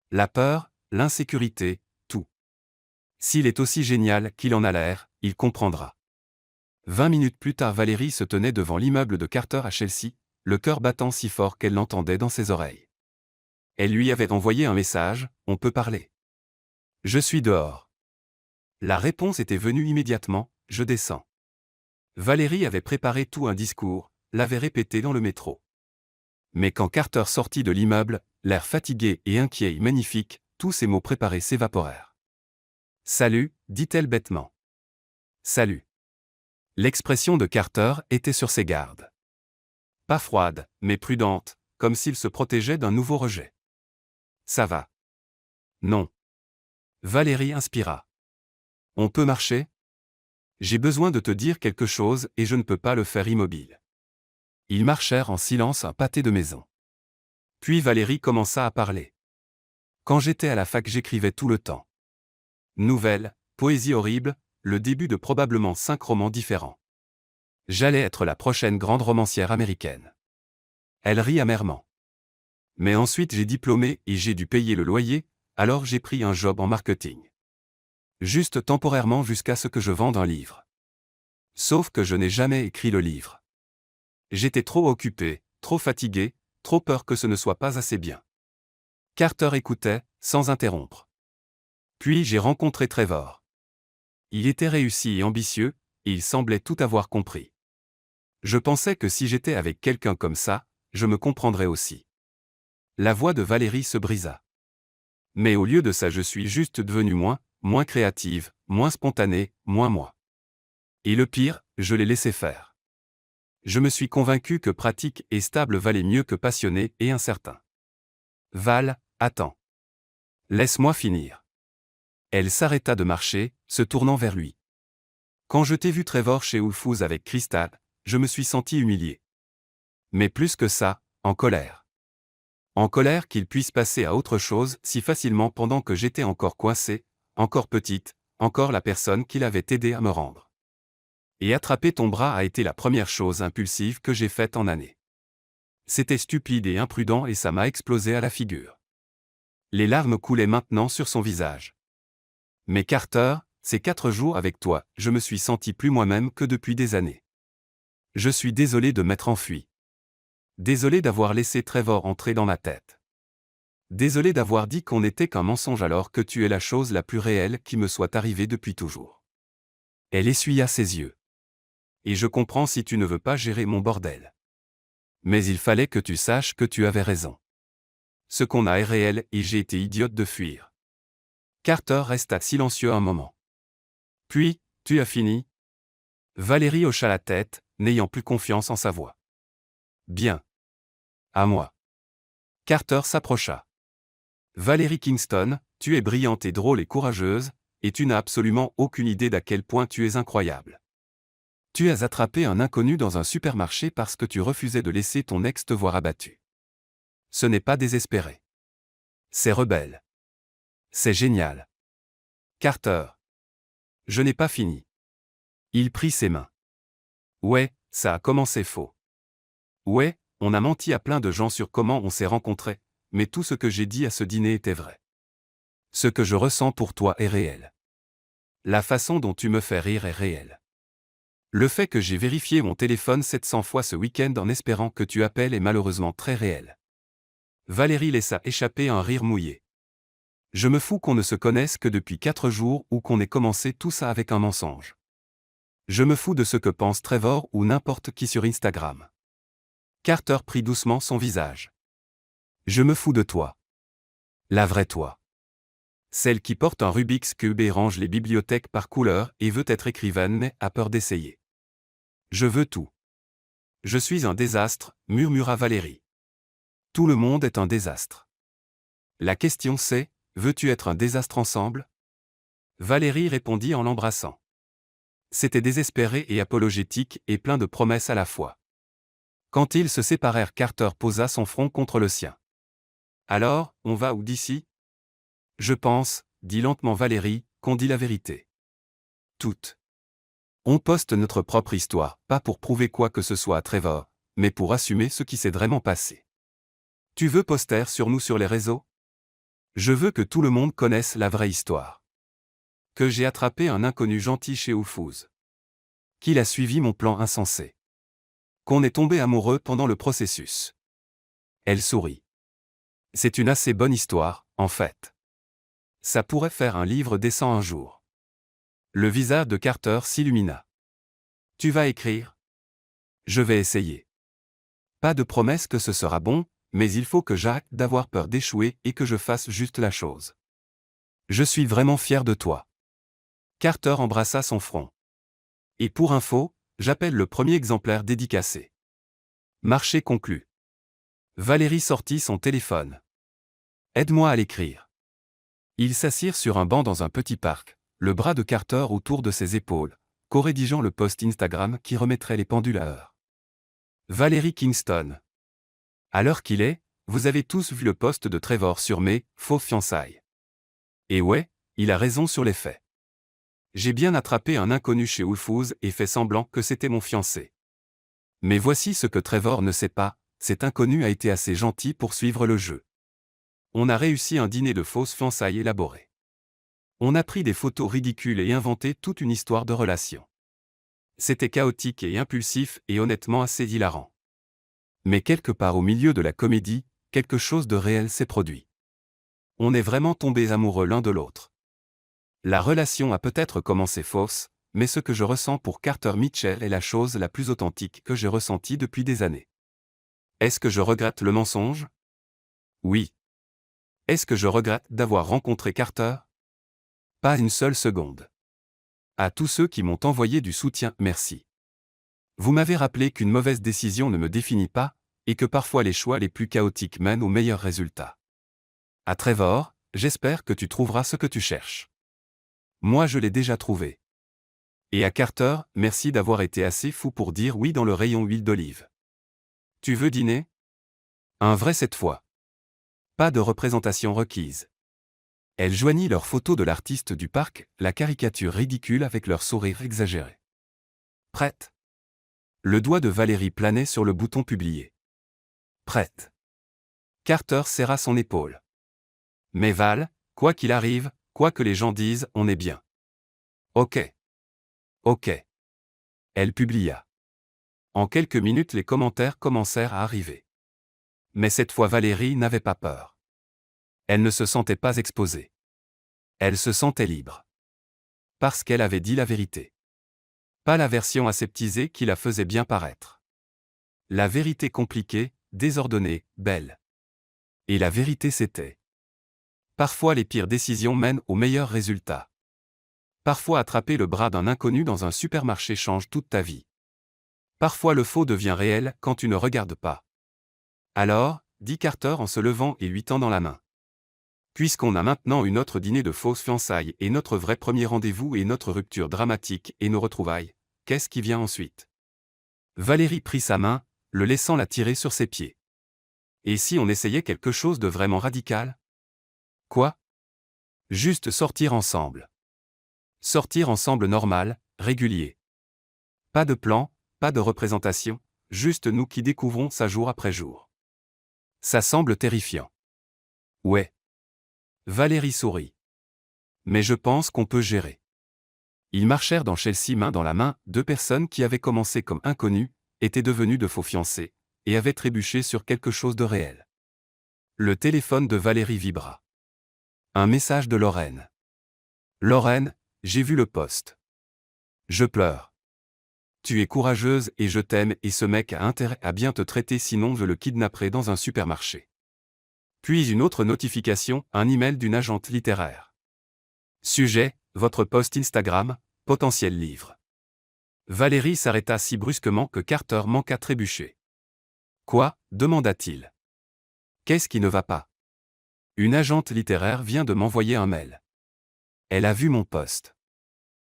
La peur, l'insécurité, tout. S'il est aussi génial qu'il en a l'air, il comprendra. 20 minutes plus tard, Valérie se tenait devant l'immeuble de Carter à Chelsea, le cœur battant si fort qu'elle l'entendait dans ses oreilles. Elle lui avait envoyé un message, on peut parler. Je suis dehors. La réponse était venue immédiatement, je descends. Valérie avait préparé tout un discours, l'avait répété dans le métro. Mais quand Carter sortit de l'immeuble, l'air fatigué et inquiet et magnifique, tous ces mots préparés s'évaporèrent. Salut, dit-elle bêtement. Salut. L'expression de Carter était sur ses gardes. Pas froide, mais prudente, comme s'il se protégeait d'un nouveau rejet. Ça va. Non. Valérie inspira. On peut marcher? J'ai besoin de te dire quelque chose et je ne peux pas le faire immobile. Ils marchèrent en silence un pâté de maison. Puis Valérie commença à parler. Quand j'étais à la fac, j'écrivais tout le temps. Nouvelles, poésie horrible, le début de probablement 5 romans différents. J'allais être la prochaine grande romancière américaine. Elle rit amèrement. Mais ensuite j'ai diplômé et j'ai dû payer le loyer, alors j'ai pris un job en marketing. Juste temporairement jusqu'à ce que je vende un livre. Sauf que je n'ai jamais écrit le livre. J'étais trop occupé, trop fatigué, trop peur que ce ne soit pas assez bien. Carter écoutait, sans interrompre. Puis j'ai rencontré Trevor. Il était réussi et ambitieux, et il semblait tout avoir compris. Je pensais que si j'étais avec quelqu'un comme ça, je me comprendrais aussi. La voix de Valérie se brisa. Mais au lieu de ça, je suis juste devenue moins créative, moins spontanée, moins moi. Et le pire, je l'ai laissé faire. Je me suis convaincu que pratique et stable valait mieux que passionné et incertain. Val, attends. Laisse-moi finir. Elle s'arrêta de marcher, se tournant vers lui. Quand je t'ai vu Trevor chez Whole Foods avec Crystal, je me suis senti humilié. Mais plus que ça, en colère. En colère qu'il puisse passer à autre chose si facilement pendant que j'étais encore coincée, encore petite, encore la personne qu'il avait aidé à me rendre. Et attraper ton bras a été la première chose impulsive que j'ai faite en années. C'était stupide et imprudent et ça m'a explosé à la figure. Les larmes coulaient maintenant sur son visage. Mais Carter, ces 4 jours avec toi, je me suis senti plus moi-même que depuis des années. Je suis désolé de m'être enfui. Désolé d'avoir laissé Trevor entrer dans ma tête. Désolé d'avoir dit qu'on n'était qu'un mensonge alors que tu es la chose la plus réelle qui me soit arrivée depuis toujours. Elle essuya ses yeux. Et je comprends si tu ne veux pas gérer mon bordel. Mais il fallait que tu saches que tu avais raison. Ce qu'on a est réel et j'ai été idiote de fuir. Carter resta silencieux un moment. Puis, tu as fini? Valérie hocha la tête, n'ayant plus confiance en sa voix. Bien. À moi. Carter s'approcha. Valérie Kingston, tu es brillante et drôle et courageuse, et tu n'as absolument aucune idée d'à quel point tu es incroyable. Tu as attrapé un inconnu dans un supermarché parce que tu refusais de laisser ton ex te voir abattu. Ce n'est pas désespéré. C'est rebelle. C'est génial. Carter. Je n'ai pas fini. Il prit ses mains. Ouais, ça a commencé faux. Ouais, on a menti à plein de gens sur comment on s'est rencontrés, mais tout ce que j'ai dit à ce dîner était vrai. Ce que je ressens pour toi est réel. La façon dont tu me fais rire est réelle. Le fait que j'ai vérifié mon téléphone 700 fois ce week-end en espérant que tu appelles est malheureusement très réel. Valérie laissa échapper un rire mouillé. Je me fous qu'on ne se connaisse que depuis 4 jours ou qu'on ait commencé tout ça avec un mensonge. Je me fous de ce que pense Trevor ou n'importe qui sur Instagram. Carter prit doucement son visage. Je me fous de toi. La vraie toi. Celle qui porte un Rubik's Cube et range les bibliothèques par couleur et veut être écrivaine mais a peur d'essayer. Je veux tout. Je suis un désastre, murmura Valérie. Tout le monde est un désastre. La question c'est, veux-tu être un désastre ensemble? Valérie répondit en l'embrassant. C'était désespéré et apologétique et plein de promesses à la fois. Quand ils se séparèrent, Carter posa son front contre le sien. Alors, on va où d'ici? Je pense, dit lentement Valérie, qu'on dit la vérité. Toute. On poste notre propre histoire, pas pour prouver quoi que ce soit à Trevor, mais pour assumer ce qui s'est vraiment passé. Tu veux poster sur nous sur les réseaux? Je veux que tout le monde connaisse la vraie histoire. Que j'ai attrapé un inconnu gentil chez Whole Foods. Qu'il a suivi mon plan insensé. Qu'on est tombé amoureux pendant le processus. Elle sourit. C'est une assez bonne histoire, en fait. Ça pourrait faire un livre décent un jour. Le visage de Carter s'illumina. Tu vas écrire? Je vais essayer. Pas de promesse que ce sera bon, mais il faut que j'arrête d'avoir peur d'échouer et que je fasse juste la chose. Je suis vraiment fier de toi. Carter embrassa son front. Et pour info, j'appelle le premier exemplaire dédicacé. Marché conclu. Valérie sortit son téléphone. Aide-moi à l'écrire. Ils s'assirent sur un banc dans un petit parc, le bras de Carter autour de ses épaules, co-rédigeant le post Instagram qui remettrait les pendules à heure. Valérie Kingston. À l'heure qu'il est, Vous avez tous vu le post de Trevor sur mes faux fiançailles. Et ouais, il a raison sur les faits. J'ai bien attrapé un inconnu chez Whole Foods et fait semblant que c'était mon fiancé. Mais voici ce que Trevor ne sait pas, cet inconnu a été assez gentil pour suivre le jeu. On a réussi un dîner de fausses fiançailles élaboré. On a pris des photos ridicules et inventé toute une histoire de relation. C'était chaotique et impulsif et honnêtement assez hilarant. Mais quelque part au milieu de la comédie, quelque chose de réel s'est produit. On est vraiment tombés amoureux l'un de l'autre. La relation a peut-être commencé fausse, mais ce que je ressens pour Carter Mitchell est la chose la plus authentique que j'ai ressentie depuis des années. Est-ce que je regrette le mensonge? Oui. Est-ce que je regrette d'avoir rencontré Carter? Pas une seule seconde. À tous ceux qui m'ont envoyé du soutien, merci. Vous m'avez rappelé qu'une mauvaise décision ne me définit pas, et que parfois les choix les plus chaotiques mènent aux meilleurs résultats. À Trevor, j'espère que tu trouveras ce que tu cherches. Moi je l'ai déjà trouvé. Et à Carter, merci d'avoir été assez fou pour dire oui dans le rayon huile d'olive. Tu veux dîner? Un vrai cette fois. Pas de représentation requise. Elle joignit leurs photos de l'artiste du parc, la caricature ridicule avec leur sourire exagéré. Prête? Le doigt de Valérie planait sur le bouton publier. Prête. Carter serra son épaule. Mais Val, quoi qu'il arrive, quoi que les gens disent, on est bien. Ok. Ok. Elle publia. En quelques minutes les commentaires commencèrent à arriver. Mais cette fois Valérie n'avait pas peur. Elle ne se sentait pas exposée. Elle se sentait libre. Parce qu'elle avait dit la vérité. Pas la version aseptisée qui la faisait bien paraître. La vérité compliquée, désordonnée, belle. Et la vérité c'était. Parfois les pires décisions mènent aux meilleurs résultats. Parfois attraper le bras d'un inconnu dans un supermarché change toute ta vie. Parfois le faux devient réel quand tu ne regardes pas. Alors, dit Carter en se levant et lui tendant la main. Puisqu'on a maintenant eu notre dîner de fausses fiançailles et notre vrai premier rendez-vous et notre rupture dramatique et nos retrouvailles, qu'est-ce qui vient ensuite? Valérie prit sa main, le laissant la tirer sur ses pieds. Et si on essayait quelque chose de vraiment radical? Quoi? Juste sortir ensemble. Sortir ensemble normal, régulier. Pas de plan, pas de représentation, juste nous qui découvrons ça jour après jour. Ça semble terrifiant. Ouais. Valérie sourit. Mais je pense qu'on peut gérer. Ils marchèrent dans Chelsea main dans la main, deux personnes qui avaient commencé comme inconnues, étaient devenues de faux fiancés, et avaient trébuché sur quelque chose de réel. Le téléphone de Valérie vibra. Un message de Lorraine. Lorraine, j'ai vu le post. Je pleure. Tu es courageuse et je t'aime et ce mec a intérêt à bien te traiter sinon je le kidnapperai dans un supermarché. Puis une autre notification, un email d'une agente littéraire. Sujet, votre post Instagram, potentiel livre. Valérie s'arrêta si brusquement que Carter manqua trébucher. Quoi? Demanda-t-il. Qu'est-ce qui ne va pas? Une agente littéraire vient de m'envoyer un mail. Elle a vu mon post.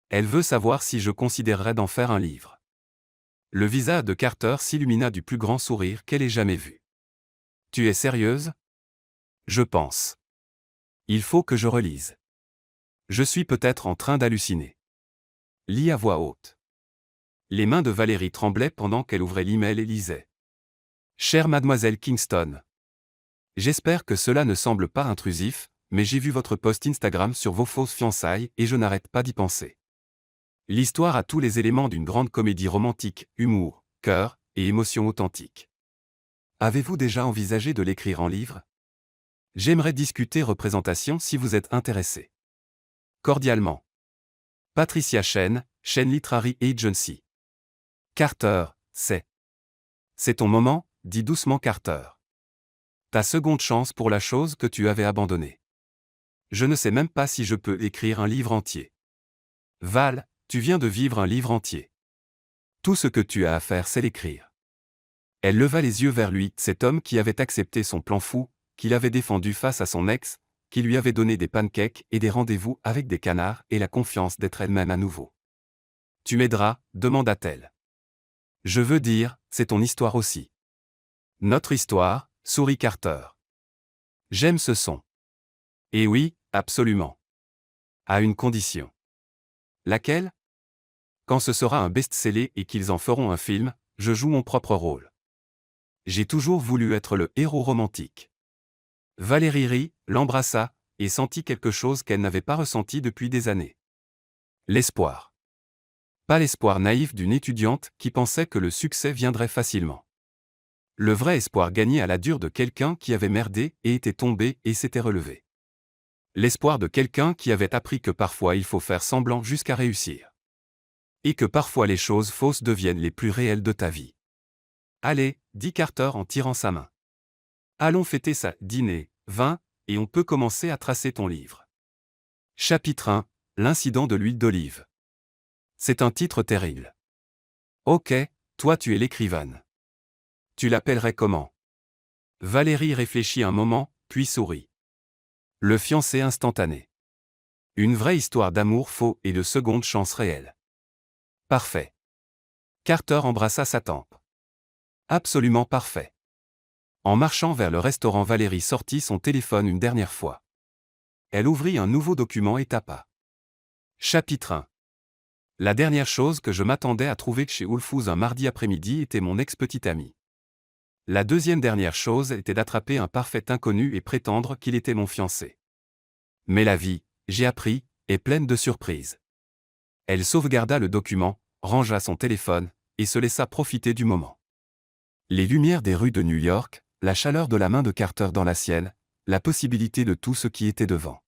Elle veut savoir si je considérerais d'en faire un livre. Le visage de Carter s'illumina du plus grand sourire qu'elle ait jamais vu. Tu es sérieuse? Je pense. Il faut que je relise. Je suis peut-être en train d'halluciner. Lis à voix haute. Les mains de Valérie tremblaient pendant qu'elle ouvrait l'email et lisait. Chère mademoiselle Kingston. J'espère que cela ne semble pas intrusif, mais j'ai vu votre post Instagram sur vos fausses fiançailles et je n'arrête pas d'y penser. L'histoire a tous les éléments d'une grande comédie romantique, humour, cœur et émotion authentique. Avez-vous déjà envisagé de l'écrire en livre? J'aimerais discuter représentation si vous êtes intéressé. Cordialement. Patricia Chen, Chen Literary Agency. Carter, c'est ton moment, dit doucement Carter. Ta seconde chance pour la chose que tu avais abandonnée. Je ne sais même pas si je peux écrire un livre entier. Val, tu viens de vivre un livre entier. Tout ce que tu as à faire c'est l'écrire. Elle leva les yeux vers lui, cet homme qui avait accepté son plan fou, qu'il avait défendu face à son ex, qui lui avait donné des pancakes et des rendez-vous avec des canards et la confiance d'être elle-même à nouveau. Tu m'aideras, demanda-t-elle. Je veux dire, c'est ton histoire aussi. Notre histoire, sourit Carter. J'aime ce son. Et oui, absolument. À une condition. Laquelle? Quand ce sera un best-seller et qu'ils en feront un film, je joue mon propre rôle. J'ai toujours voulu être le héros romantique. Valérie rit, l'embrassa, et sentit quelque chose qu'elle n'avait pas ressenti depuis des années. L'espoir. Pas l'espoir naïf d'une étudiante qui pensait que le succès viendrait facilement. Le vrai espoir gagné à la dure de quelqu'un qui avait merdé et était tombé et s'était relevé. L'espoir de quelqu'un qui avait appris que parfois il faut faire semblant jusqu'à réussir. Et que parfois les choses fausses deviennent les plus réelles de ta vie. Allez, dit Carter en tirant sa main. Allons fêter ça, dîner, vin, et on peut commencer à tracer ton livre. Chapitre 1, l'incident de l'huile d'olive. C'est un titre terrible. Ok, toi tu es l'écrivaine. Tu l'appellerais comment? Valérie réfléchit un moment, puis sourit. Le fiancé instantané. Une vraie histoire d'amour faux et de seconde chance réelle. Parfait. Carter embrassa sa tempe. Absolument parfait. En marchant vers le restaurant, Valérie sortit son téléphone une dernière fois. Elle ouvrit un nouveau document et tapa. Chapitre 1. La dernière chose que je m'attendais à trouver chez Whole Foods un mardi après-midi était mon ex-petite amie. La deuxième dernière chose était d'attraper un parfait inconnu et prétendre qu'il était mon fiancé. Mais la vie, j'ai appris, est pleine de surprises. Elle sauvegarda le document, rangea son téléphone, et se laissa profiter du moment. Les lumières des rues de New York, la chaleur de la main de Carter dans la sienne, la possibilité de tout ce qui était devant.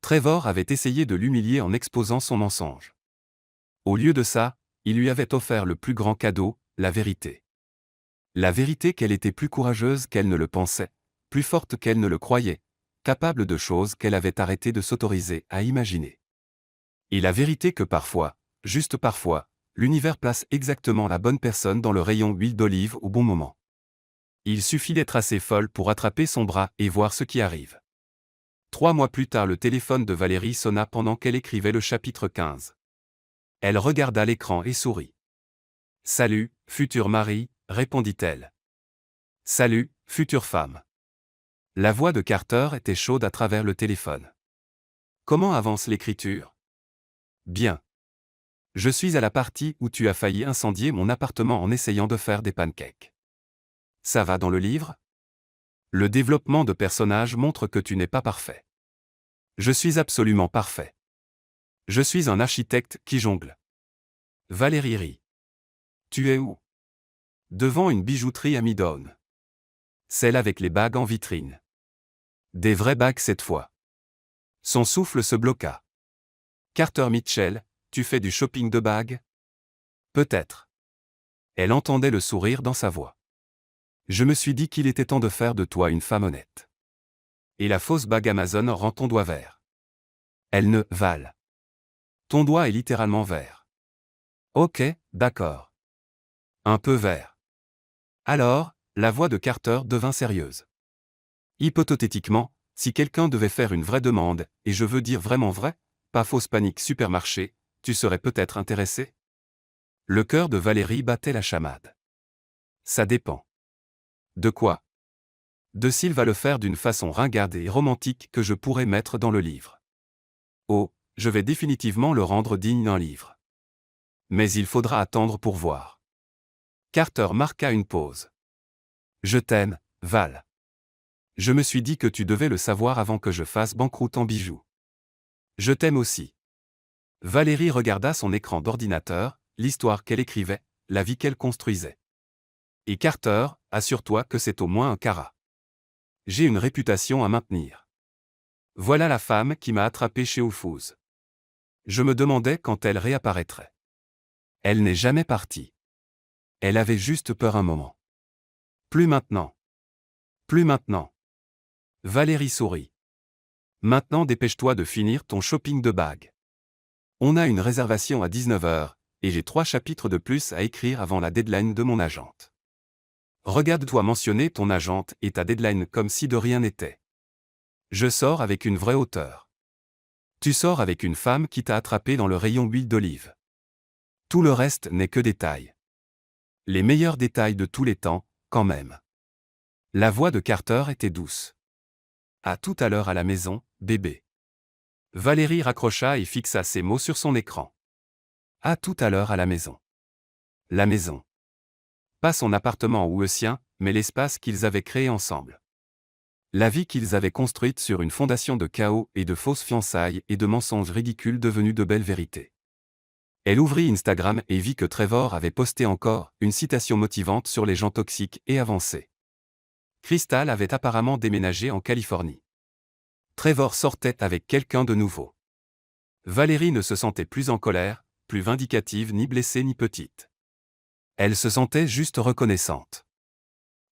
Trevor avait essayé de l'humilier en exposant son mensonge. Au lieu de ça, il lui avait offert le plus grand cadeau, la vérité. La vérité qu'elle était plus courageuse qu'elle ne le pensait, plus forte qu'elle ne le croyait, capable de choses qu'elle avait arrêté de s'autoriser à imaginer. Et la vérité que parfois, juste parfois, l'univers place exactement la bonne personne dans le rayon huile d'olive au bon moment. Il suffit d'être assez folle pour attraper son bras et voir ce qui arrive. 3 mois plus tard, le téléphone de Valérie sonna pendant qu'elle écrivait le chapitre 15. Elle regarda l'écran et sourit. « Salut, futur mari », répondit-elle. « Salut, future femme. » La voix de Carter était chaude à travers le téléphone. « Comment avance l'écriture ? » « Bien. Je suis à la partie où tu as failli incendier mon appartement en essayant de faire des pancakes. Ça va dans le livre ? Le développement de personnages montre que tu n'es pas parfait. Je suis absolument parfait. Je suis un architecte qui jongle. Valérie rit. Tu es où ? Devant une bijouterie à Midtown. Celle avec les bagues en vitrine. Des vraies bagues cette fois. Son souffle se bloqua. Carter Mitchell, tu fais du shopping de bagues ? Peut-être. Elle entendait le sourire dans sa voix. Je me suis dit qu'il était temps de faire de toi une femme honnête. Et la fausse bague Amazon rend ton doigt vert. Elle ne, Val. Ton doigt est littéralement vert. Ok, d'accord. Un peu vert. Alors, la voix de Carter devint sérieuse. Hypothétiquement, si quelqu'un devait faire une vraie demande, et je veux dire vraiment vrai, pas fausse panique supermarché, tu serais peut-être intéressé ? Le cœur de Valérie battait la chamade. Ça dépend. De quoi ? De s'il va le faire d'une façon ringarde et romantique que je pourrais mettre dans le livre. Oh, je vais définitivement le rendre digne d'un livre. Mais il faudra attendre pour voir. Carter marqua une pause. Je t'aime, Val. Je me suis dit que tu devais le savoir avant que je fasse banqueroute en bijoux. Je t'aime aussi. Valérie regarda son écran d'ordinateur, l'histoire qu'elle écrivait, la vie qu'elle construisait. Et Carter, assure-toi que c'est au moins un carat. J'ai une réputation à maintenir. Voilà la femme qui m'a attrapé chez Whole Foods. Je me demandais quand elle réapparaîtrait. Elle n'est jamais partie. Elle avait juste peur un moment. Plus maintenant. Plus maintenant. Valérie sourit. Maintenant dépêche-toi de finir ton shopping de bagues. On a une réservation à 19h, et j'ai 3 chapitres de plus à écrire avant la deadline de mon agente. Regarde-toi mentionner ton agente et ta deadline comme si de rien n'était. Je sors avec une vraie auteure. Tu sors avec une femme qui t'a attrapé dans le rayon huile d'olive. Tout le reste n'est que détail. Les meilleurs détails de tous les temps, quand même. La voix de Carter était douce. À tout à l'heure à la maison, bébé. Valérie raccrocha et fixa ces mots sur son écran. À tout à l'heure à la maison. La maison. Pas son appartement ou le sien, mais l'espace qu'ils avaient créé ensemble. La vie qu'ils avaient construite sur une fondation de chaos et de fausses fiançailles et de mensonges ridicules devenus de belles vérités. Elle ouvrit Instagram et vit que Trevor avait posté encore une citation motivante sur les gens toxiques et avancés. Crystal avait apparemment déménagé en Californie. Trevor sortait avec quelqu'un de nouveau. Valérie ne se sentait plus en colère, plus vindicative ni blessée ni petite. Elle se sentait juste reconnaissante.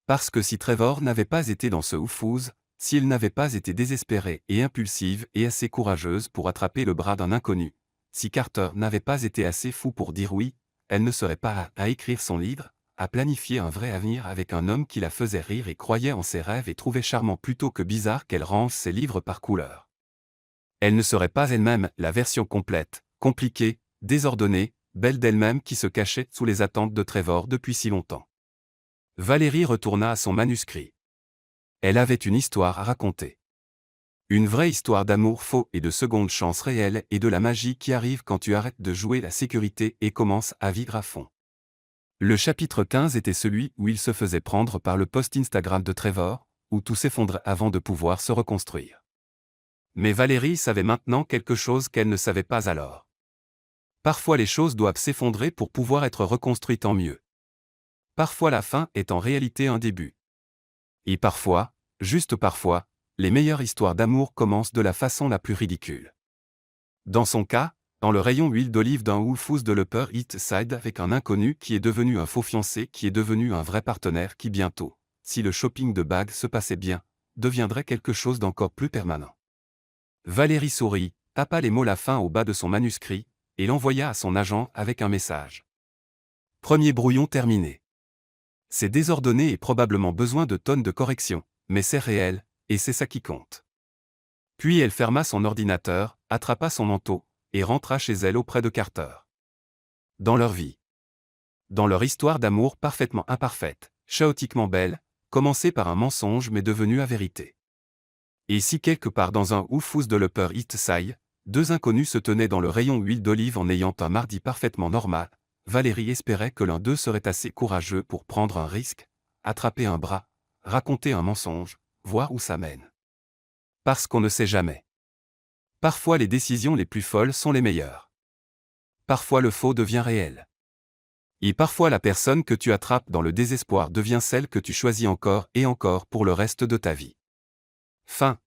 Parce que si Trevor n'avait pas été dans ce oufouze, s'il n'avait pas été désespérée et impulsive et assez courageuse pour attraper le bras d'un inconnu, si Carter n'avait pas été assez fou pour dire oui, elle ne serait pas à écrire son livre, à planifier un vrai avenir avec un homme qui la faisait rire et croyait en ses rêves et trouvait charmant plutôt que bizarre qu'elle range ses livres par couleur. Elle ne serait pas elle-même la version complète, compliquée, désordonnée, belle d'elle-même qui se cachait sous les attentes de Trevor depuis si longtemps. Valérie retourna à son manuscrit. Elle avait une histoire à raconter. Une vraie histoire d'amour faux et de seconde chance réelle et de la magie qui arrive quand tu arrêtes de jouer la sécurité et commences à vivre à fond. Le chapitre 15 était celui où il se faisait prendre par le post Instagram de Trevor, où tout s'effondrait avant de pouvoir se reconstruire. Mais Valérie savait maintenant quelque chose qu'elle ne savait pas alors. Parfois les choses doivent s'effondrer pour pouvoir être reconstruites en mieux. Parfois la fin est en réalité un début. Et parfois, juste parfois, les meilleures histoires d'amour commencent de la façon la plus ridicule. Dans son cas, dans le rayon huile d'olive d'un Whole Foods de l'Upper East Side avec un inconnu qui est devenu un faux fiancé qui est devenu un vrai partenaire qui bientôt, si le shopping de bagues se passait bien, deviendrait quelque chose d'encore plus permanent. Valérie sourit, tapa les mots la fin au bas de son manuscrit, et l'envoya à son agent avec un message. Premier brouillon terminé. C'est désordonné et probablement besoin de tonnes de corrections, mais c'est réel, et c'est ça qui compte. Puis elle ferma son ordinateur, attrapa son manteau, et rentra chez elle auprès de Carter. Dans leur vie. Dans leur histoire d'amour parfaitement imparfaite, chaotiquement belle, commencée par un mensonge mais devenue à vérité. Et si quelque part dans un oufous de l'Upper East Side, deux inconnus se tenaient dans le rayon huile d'olive en ayant un mardi parfaitement normal, Valérie espérait que l'un d'eux serait assez courageux pour prendre un risque, attraper un bras, raconter un mensonge, voir où ça mène. Parce qu'on ne sait jamais. Parfois les décisions les plus folles sont les meilleures. Parfois le faux devient réel. Et parfois la personne que tu attrapes dans le désespoir devient celle que tu choisis encore et encore pour le reste de ta vie. Fin.